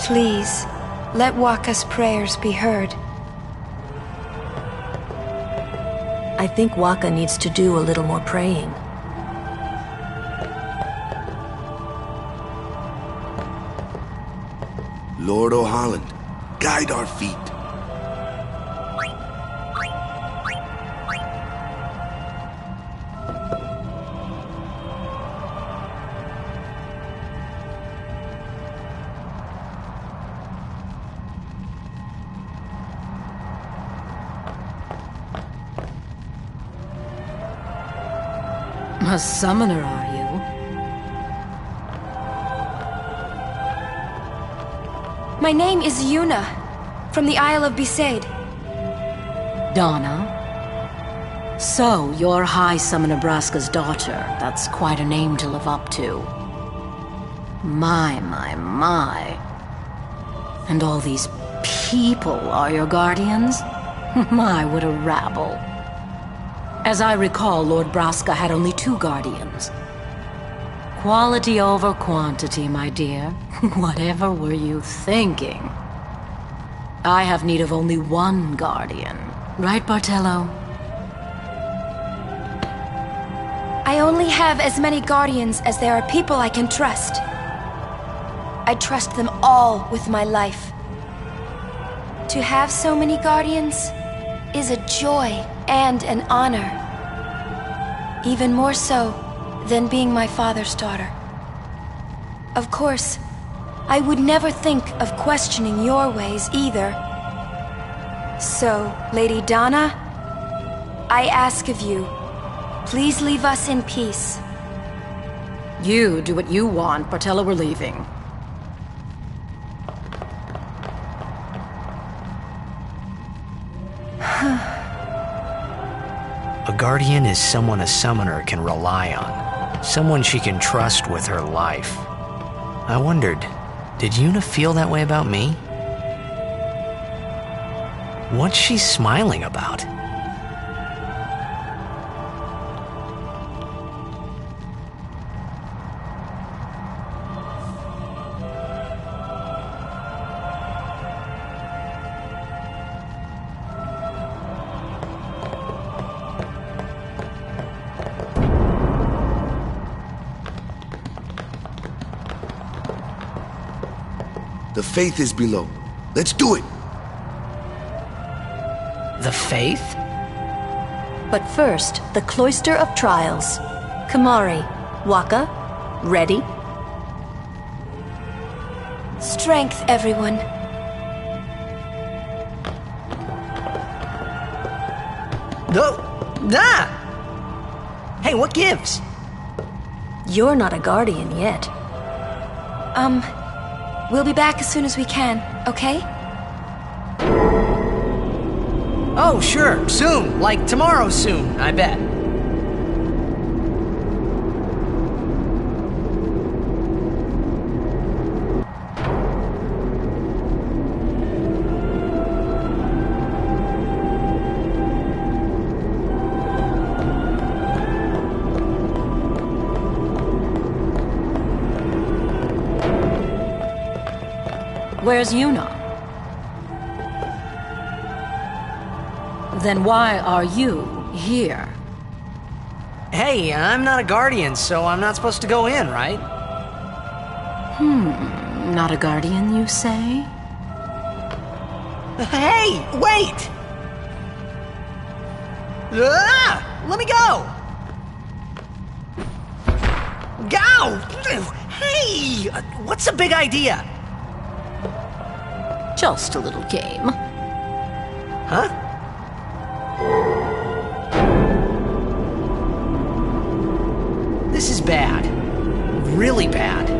Please, let Waka's prayers be heard. I think Waka needs to do a little more praying. Lord O'Holland, guide our feet. A summoner, are you? My name is Yuna, from the Isle of Besaid. Donna? So, you're High Summoner Braska's daughter. That's quite a name to live up to. My. And all these people are your guardians? My, what a rabble. As I recall, Lord Braska had only 2 guardians. Quality over quantity, my dear. Whatever were you thinking? I have need of only 1 guardian. Right, Bartello? I only have as many guardians as there are people I can trust. I trust them all with my life. To have so many guardians is a joy and an honor. Even more so than being my father's daughter. Of course, I would never think of questioning your ways either. So, Lady Donna, I ask of you, please leave us in peace. You do what you want, Bartello, we're leaving. A guardian is someone a summoner can rely on. Someone she can trust with her life. I wondered, did Yuna feel that way about me? What's she smiling about? The faith is below. Let's do it! The faith? But first, the Cloister of Trials. Kamari, Waka, ready? Strength, everyone. No! Ah! Hey, what gives? You're not a guardian yet. We'll be back as soon as we can, okay? Oh, sure, soon. Like tomorrow soon, I bet. Where's Yuna? Then why are you here? Hey, I'm not a guardian, so I'm not supposed to go in, right? Not a guardian, you say? Hey, wait! Ah! Let me go! Go! Hey! What's the big idea? Just a little game. Huh? This is bad. Really bad.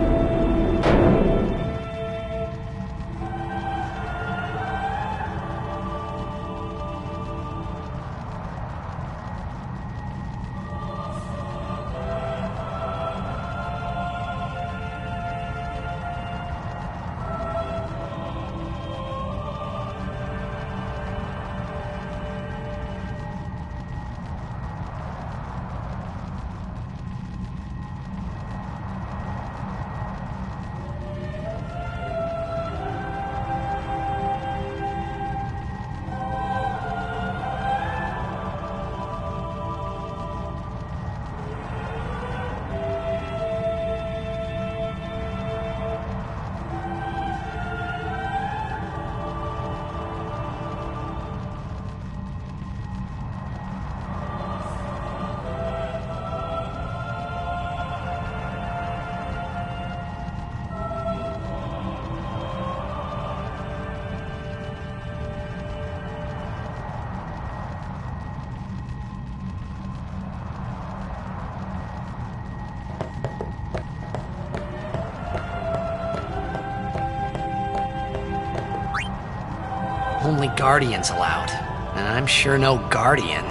Only Guardians allowed. And I'm sure no Guardian.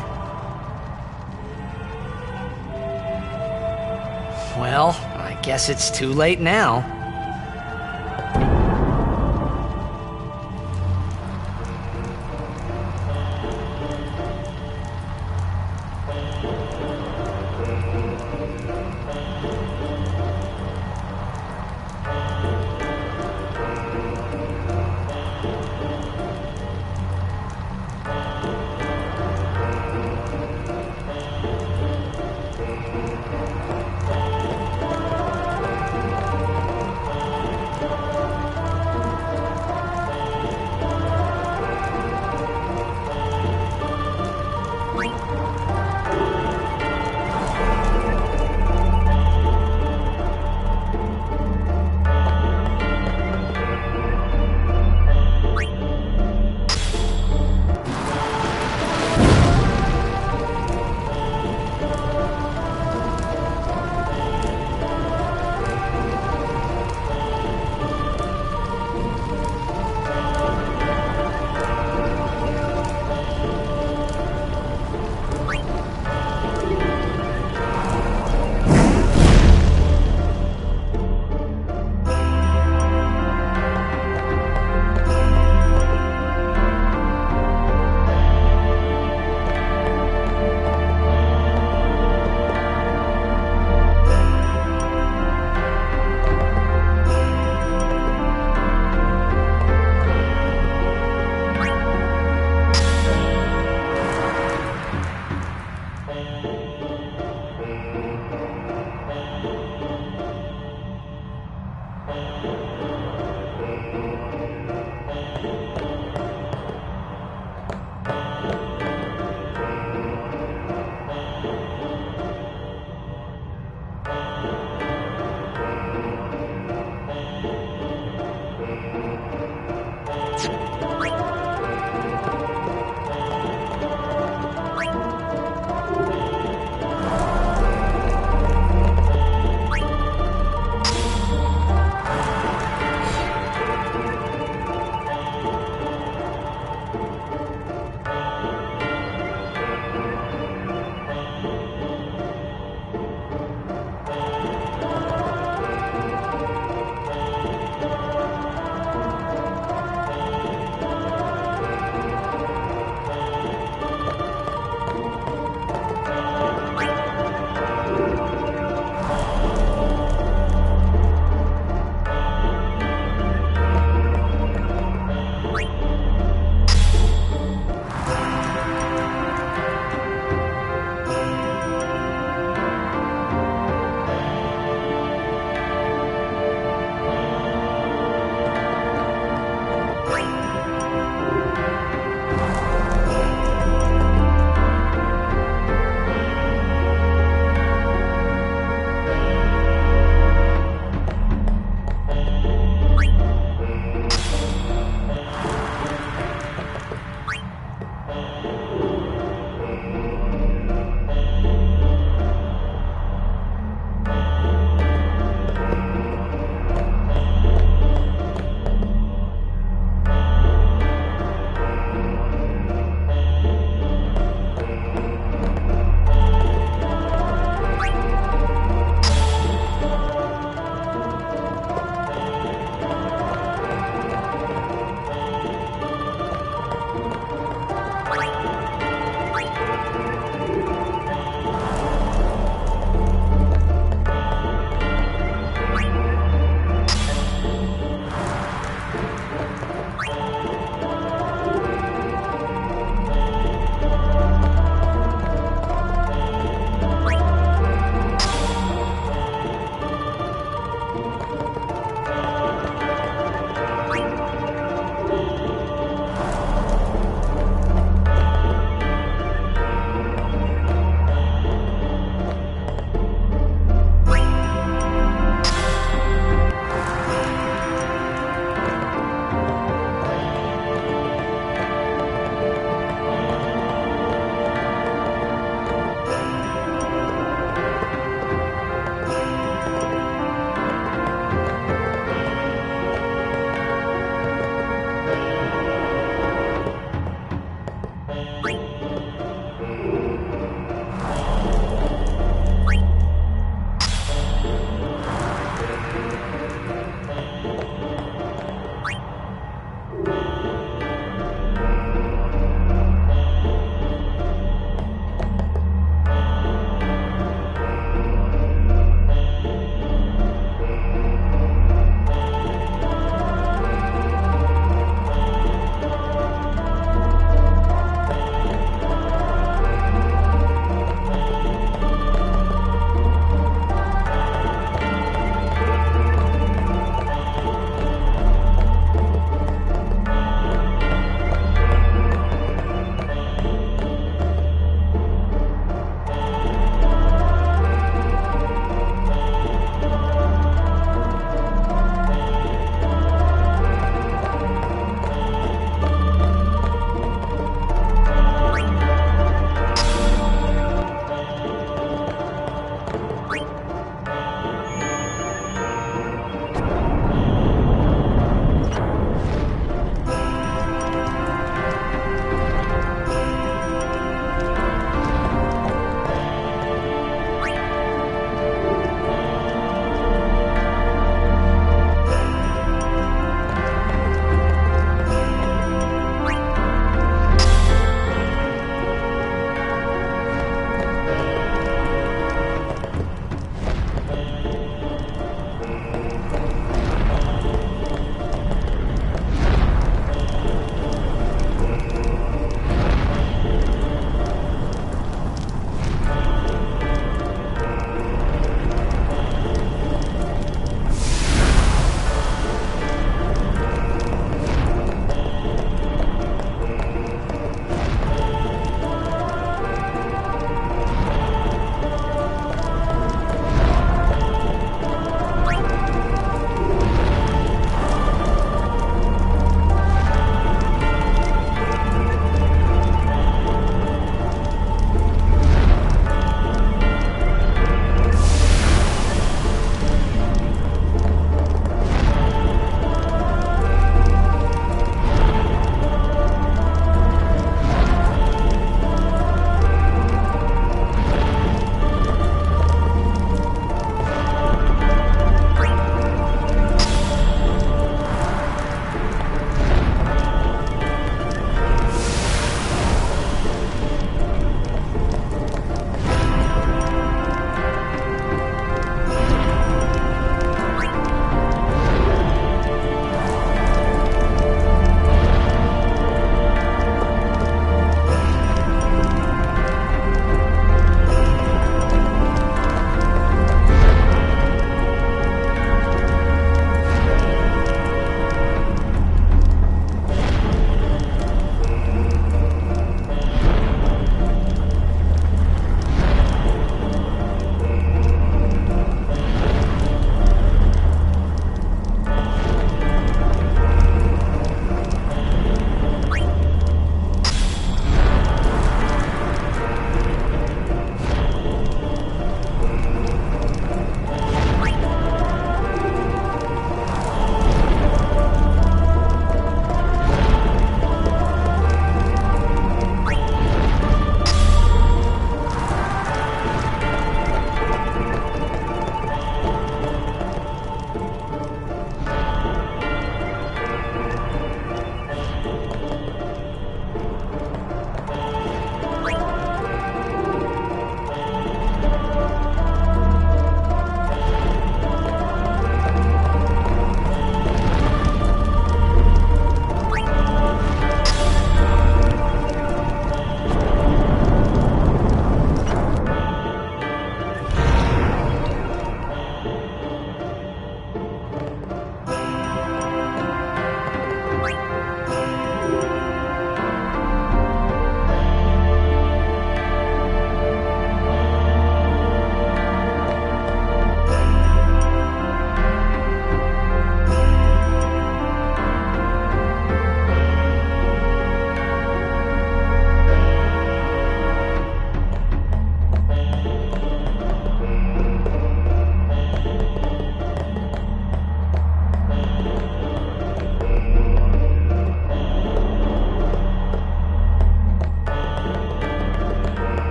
Well, I guess it's too late now.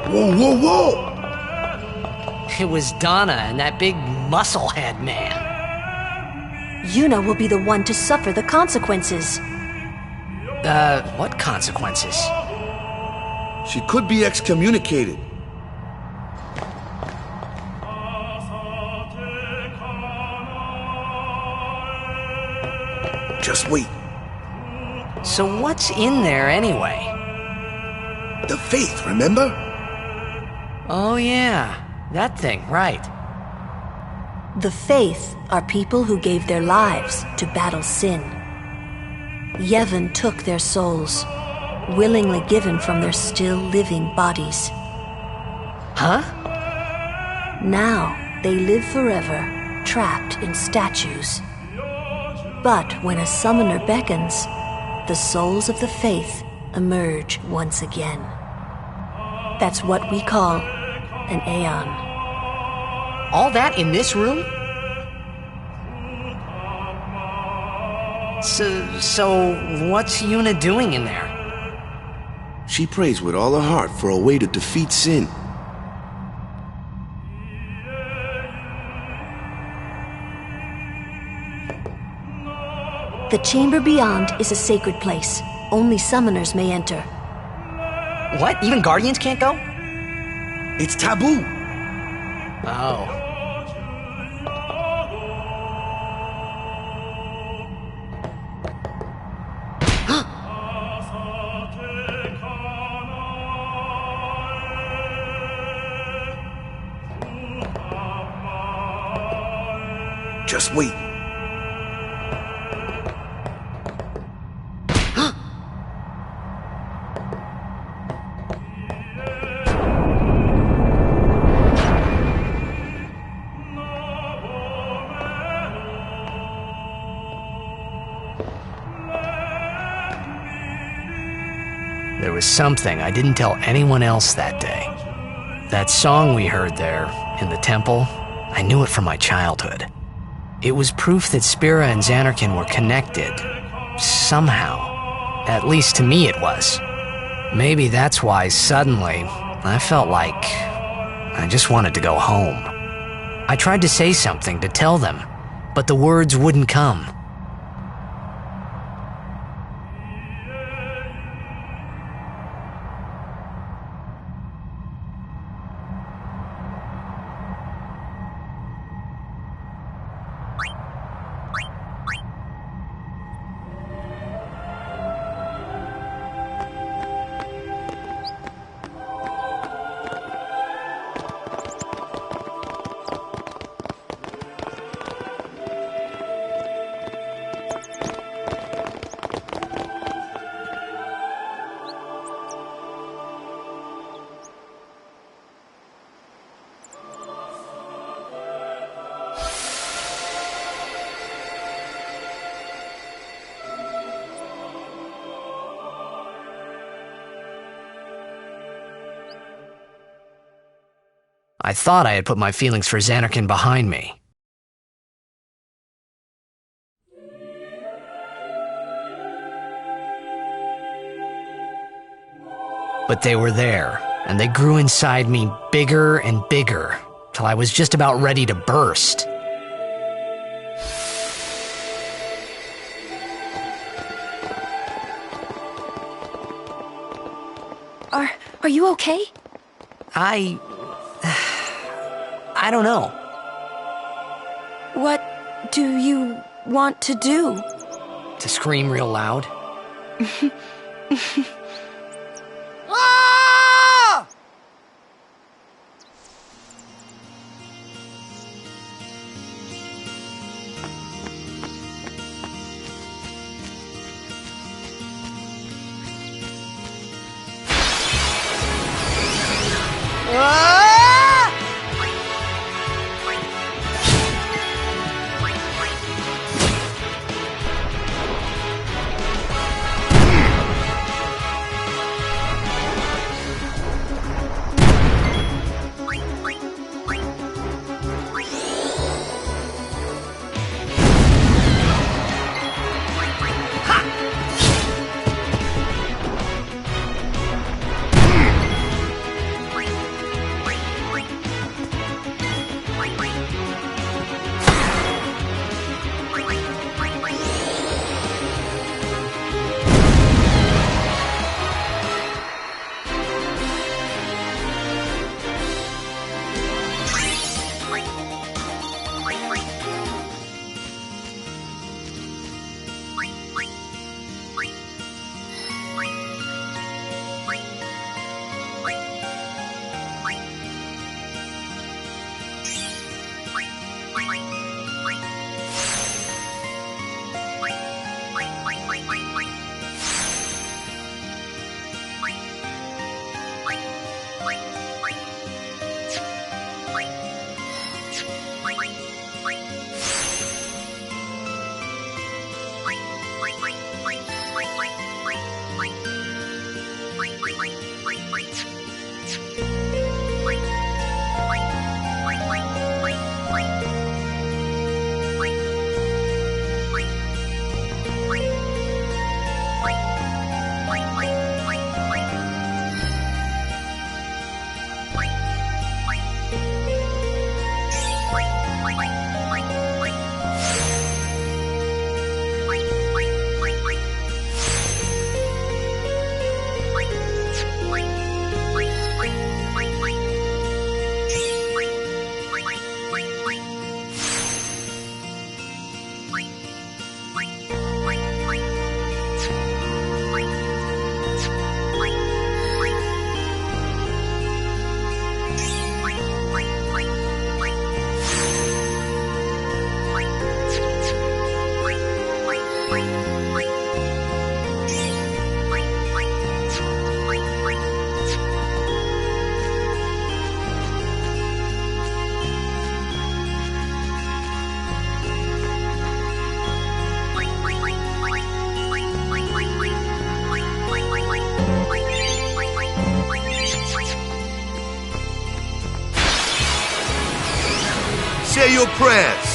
Whoa, whoa, whoa! It was Donna and that big musclehead man. Yuna will be the one to suffer the consequences. What consequences? She could be excommunicated. Just wait. So what's in there anyway? The faith, remember? Oh yeah, that thing, right. The faith are people who gave their lives to battle sin. Yevon took their souls, willingly given from their still living bodies. Huh? Now they live forever, trapped in statues. But when a summoner beckons, the souls of the faith emerge once again. That's what we call an Aeon. All that in this room? So what's Yuna doing in there? She prays with all her heart for a way to defeat sin. The chamber beyond is a sacred place. Only summoners may enter. What? Even Guardians can't go? It's taboo. Oh. Just wait. There was something I didn't tell anyone else that day. That song we heard there, in the temple, I knew it from my childhood. It was proof that Spira and Xanarkin were connected. Somehow. At least to me it was. Maybe that's why suddenly, I felt like I just wanted to go home. I tried to say something to tell them, but the words wouldn't come. I thought I had put my feelings for Xanarkin behind me. But they were there, and they grew inside me bigger and bigger, till I was just about ready to burst. Are you okay? I don't know. What do you want to do? To scream real loud. Ah! Say your prayers.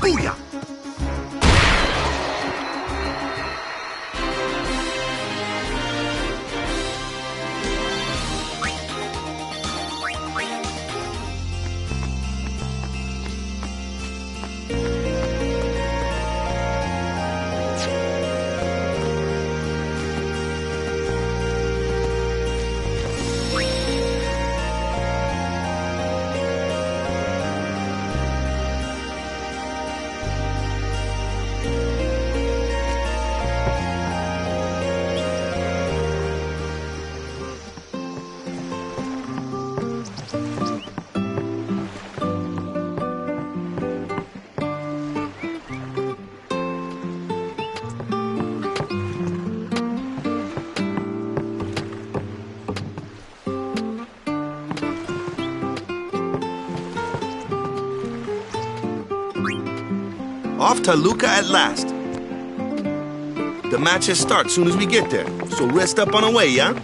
Booyah! Off to Luca at last. The matches start soon as we get there, so rest up on the way, yeah?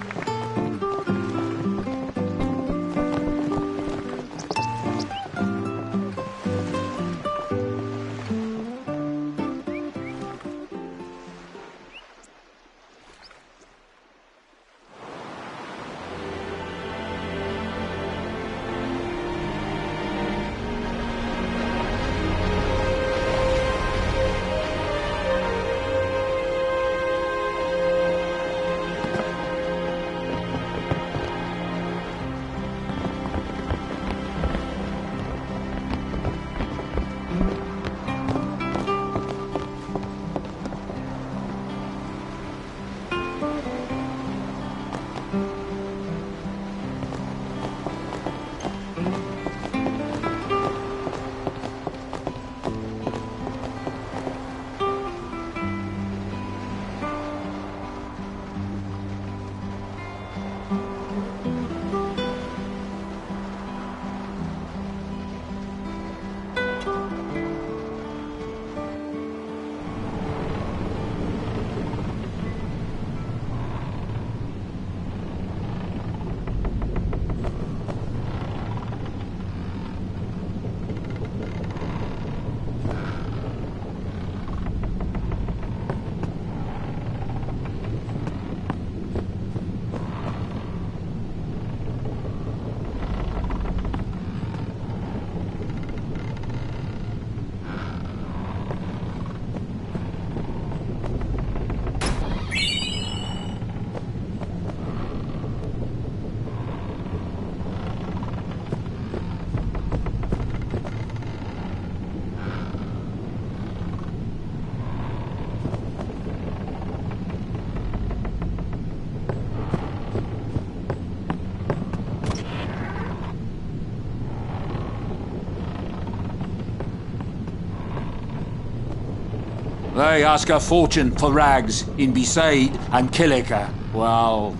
They ask a fortune for rags in Besaid and Kilika. Well,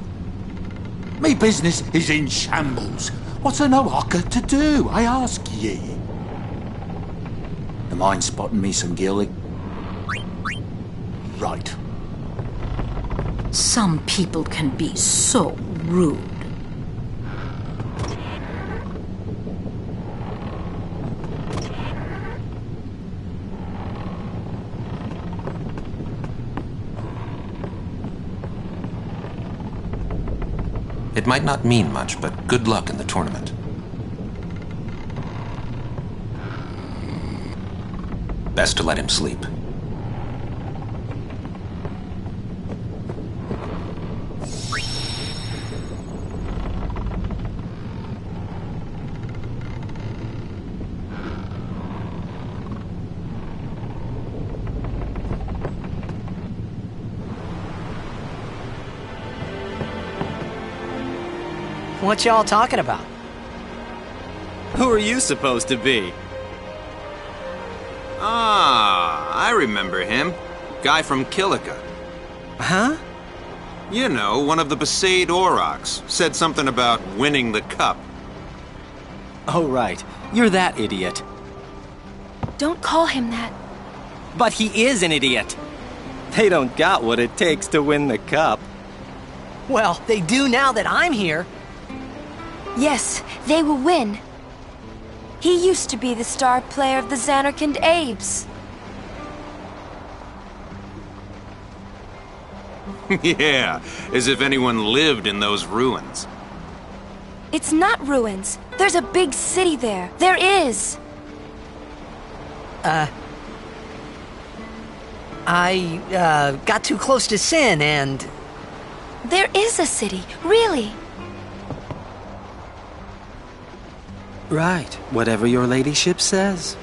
me business is in shambles. What's an Oaka to do, I ask ye? You mind spotting me some gilly? Right. Some people can be so rude. It might not mean much, but good luck in the tournament. Best to let him sleep. What y'all talking about? Who are you supposed to be? Ah, I remember him. Guy from Kilika. Huh? You know, one of the Besaid Aurochs. Said something about winning the cup. Oh, right. You're that idiot. Don't call him that. But he is an idiot. They don't got what it takes to win the cup. Well, they do now that I'm here. Yes, they will win. He used to be the star player of the Xanarkand Abes. Yeah, as if anyone lived in those ruins. It's not ruins. There's a big city there. There is. I got too close to Sin and... There is a city, really. Right, whatever your ladyship says.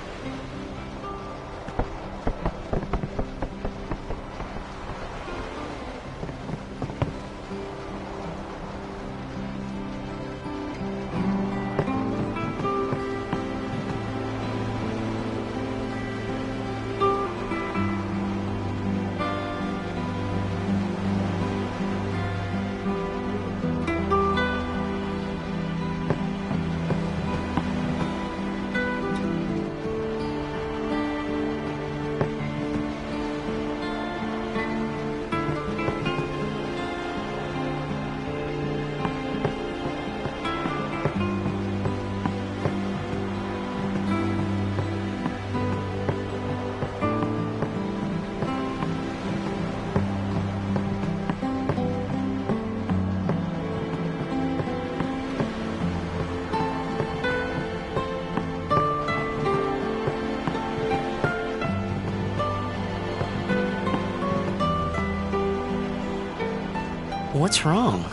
What's wrong?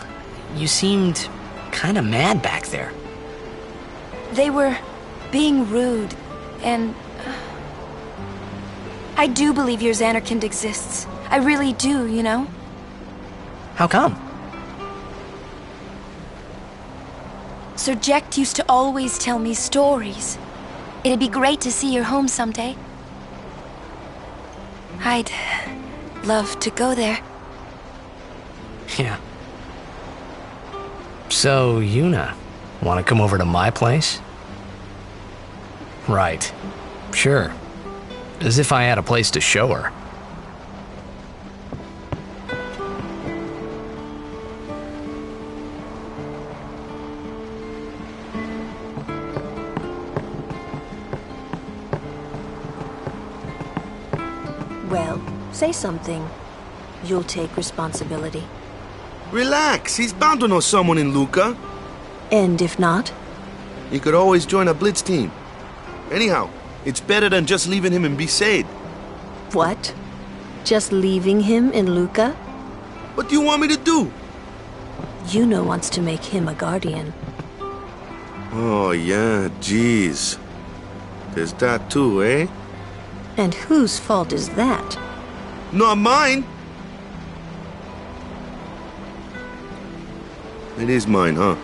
You seemed kind of mad back there. They were being rude, and... I do believe your Xanarkand exists. I really do, you know? How come? Sir Jecht used to always tell me stories. It'd be great to see your home someday. I'd love to go there. Yeah. So, Yuna, want to come over to my place? Right. Sure. As if I had a place to show her. Well, say something. You'll take responsibility. Relax, he's bound to know someone in Luca. And if not? He could always join a blitz team. Anyhow, it's better than just leaving him in Besaid. What? Just leaving him in Luca? What do you want me to do? Yuna wants to make him a guardian. Oh, yeah, jeez. There's that too, eh? And whose fault is that? Not mine. It is mine, huh?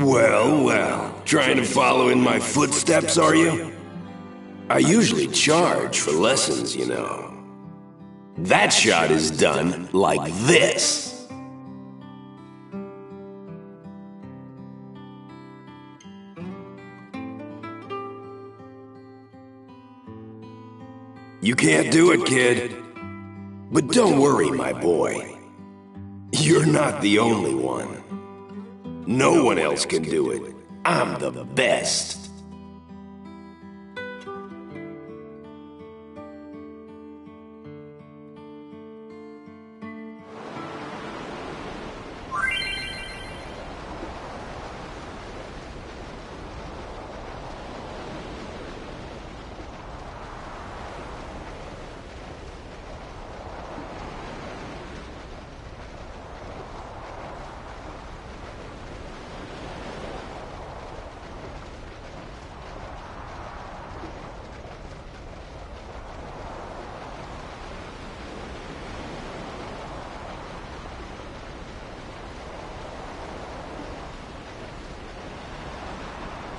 Well, well. Trying to follow in my footsteps, are you? I usually charge for lessons, you know. That shot is done like this. You can't do it, kid. But don't worry, my boy. You're not the only one. No one else can do it. I'm the best.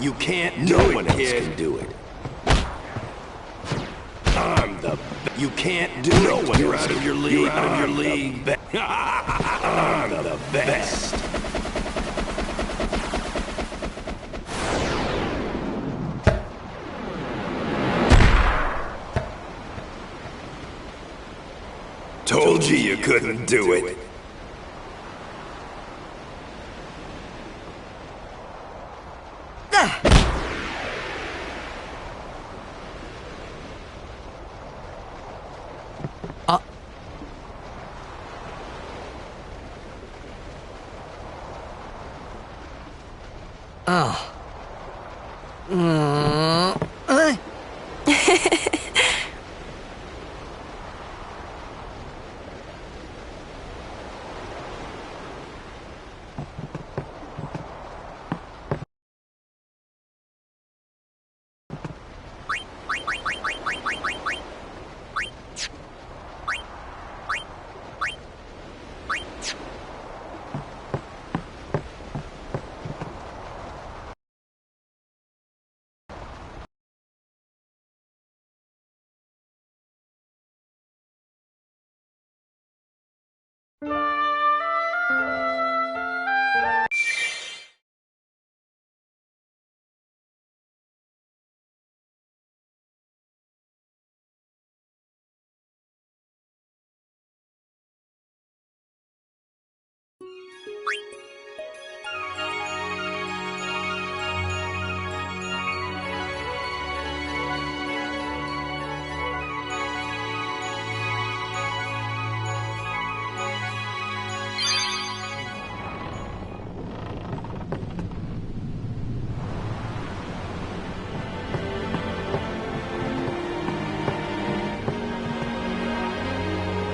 You can't do it, no one else can do it. I'm the You can't do it. No one You're out of your league. You're out of your league. I'm the best. Told you couldn't do it.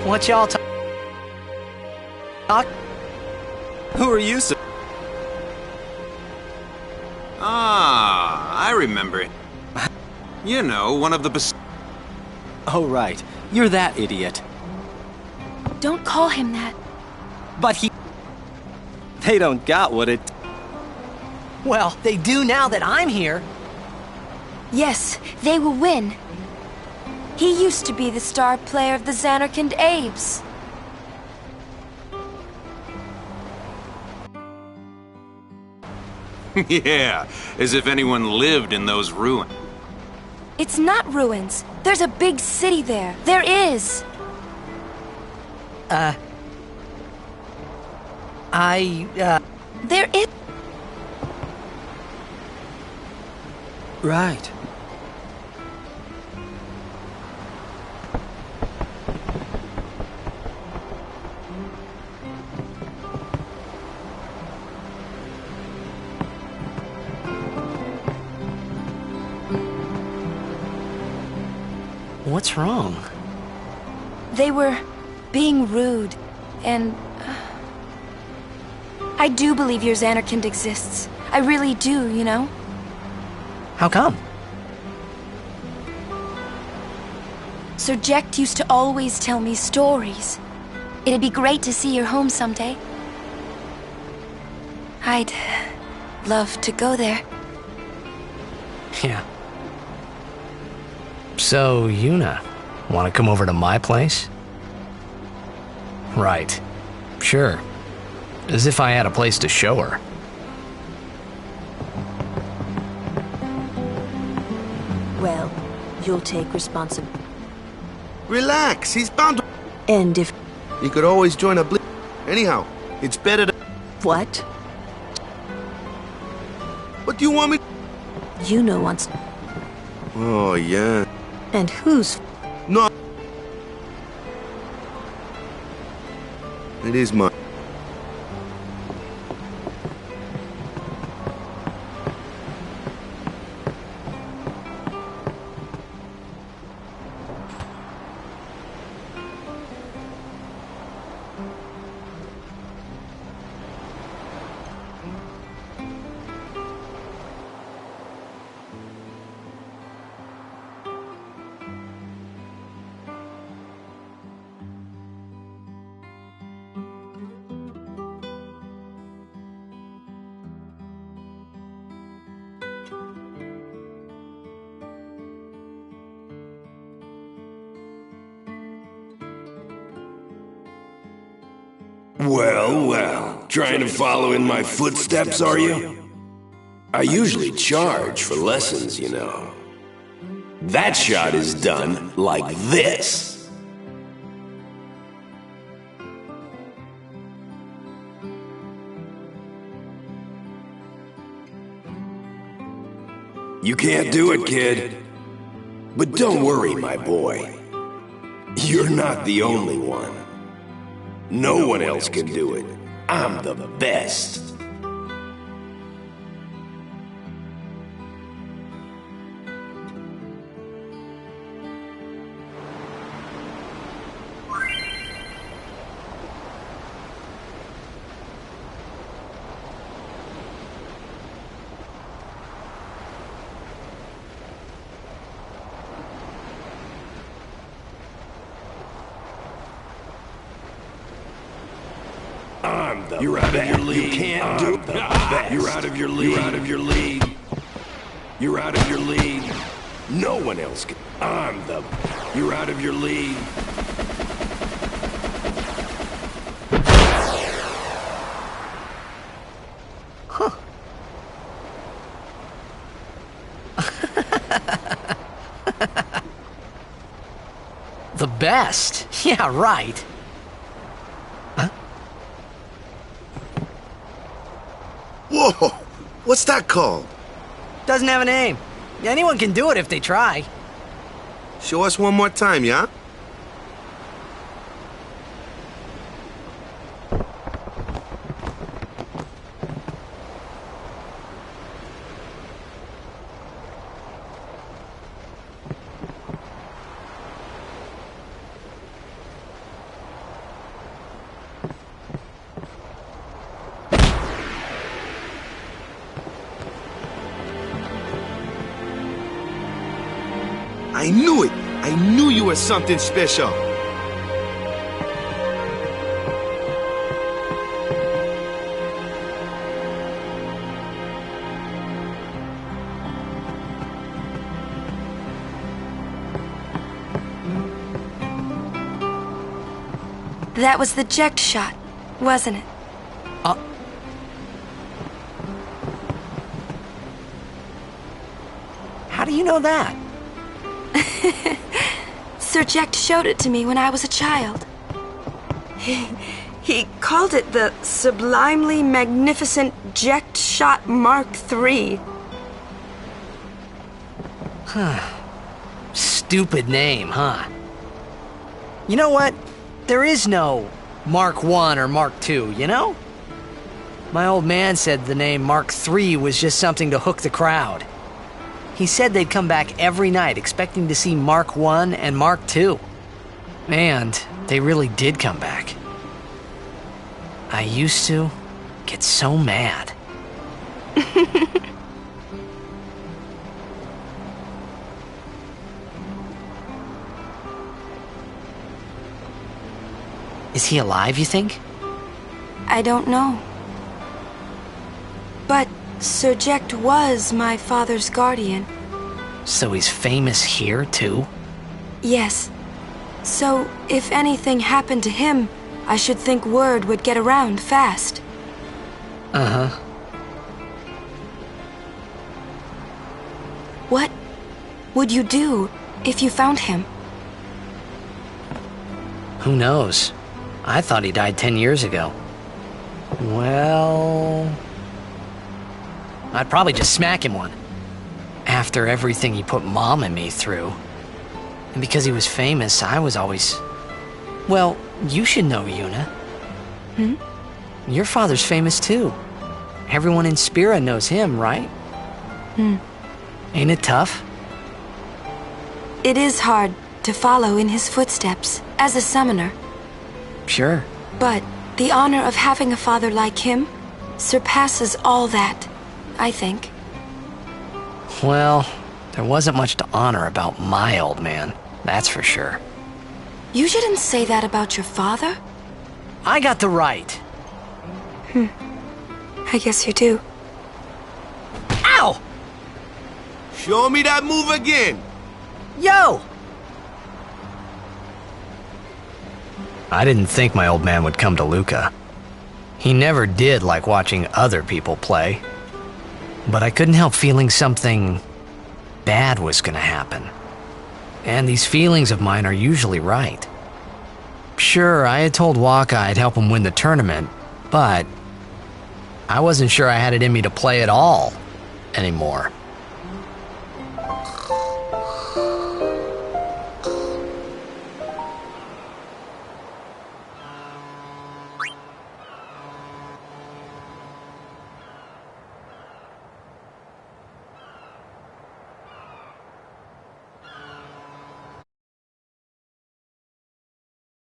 What y'all talk? Who are you, sir? Ah, I remember it. You know, one of the... Oh, right. You're that idiot. Don't call him that. But he... They don't got what it... Well, they do now that I'm here. Yes, they will win. He used to be the star player of the Xanarkand Abes. Yeah, as if anyone lived in those ruins. It's not ruins. There's a big city there. There is. There is. Right. What's wrong? They were being rude, and... I do believe your Xanarkand exists. I really do, you know? How come? Sir Jecht used to always tell me stories. It'd be great to see your home someday. I'd love to go there. Yeah. So, Yuna, want to come over to my place? Right. Sure. As if I had a place to show her. Well, you'll take responsibility. Relax, he's bound to... And if... You could always join a Anyhow, it's better to... What? What do you want me... Yuna wants... Oh, yeah. And whose... No. It is mine. Well, trying to follow in my footsteps, are you? I usually charge for lessons, you know. That shot is done like this. You can't do it, kid. But don't worry, my boy. You're not the only one. No one else can do it. I'm the best. You're out of your league. You can't do it. You're out of your league. You're out of your league. You're out of your league. No one else can. You're out of your league. Huh. The best? Yeah, right. Whoa! What's that called? Doesn't have a name. Anyone can do it if they try. Show us one more time, yeah? I knew it! I knew you were something special! That was the eject shot, wasn't it? How do you know that? Sir Jekt showed it to me when I was a child. He called it the Sublimely Magnificent Jekt Shot Mark III. Stupid name, huh? You know what? There is no Mark I or Mark II, you know? My old man said the name Mark III was just something to hook the crowd. He said they'd come back every night expecting to see Mark I and Mark II. And they really did come back. I used to get so mad. Is he alive, you think? I don't know. But Sir Jecht was my father's guardian. So he's famous here, too? Yes. So, if anything happened to him, I should think word would get around fast. Uh-huh. What would you do if you found him? Who knows? I thought he died 10 years ago. Well... I'd probably just smack him one. After everything he put Mom and me through. And because he was famous, I was always... Well, you should know, Yuna. Hmm? Your father's famous too. Everyone in Spira knows him, right? Hmm. Ain't it tough? It is hard to follow in his footsteps as a summoner. Sure. But the honor of having a father like him surpasses all that, I think. Well, there wasn't much to honor about my old man, that's for sure. You shouldn't say that about your father. I got the right. I guess you do. Ow! Show me that move again. Yo! I didn't think my old man would come to Luca. He never did like watching other people play. But I couldn't help feeling something bad was gonna happen. And these feelings of mine are usually right. Sure, I had told Waka I'd help him win the tournament, but I wasn't sure I had it in me to play at all anymore.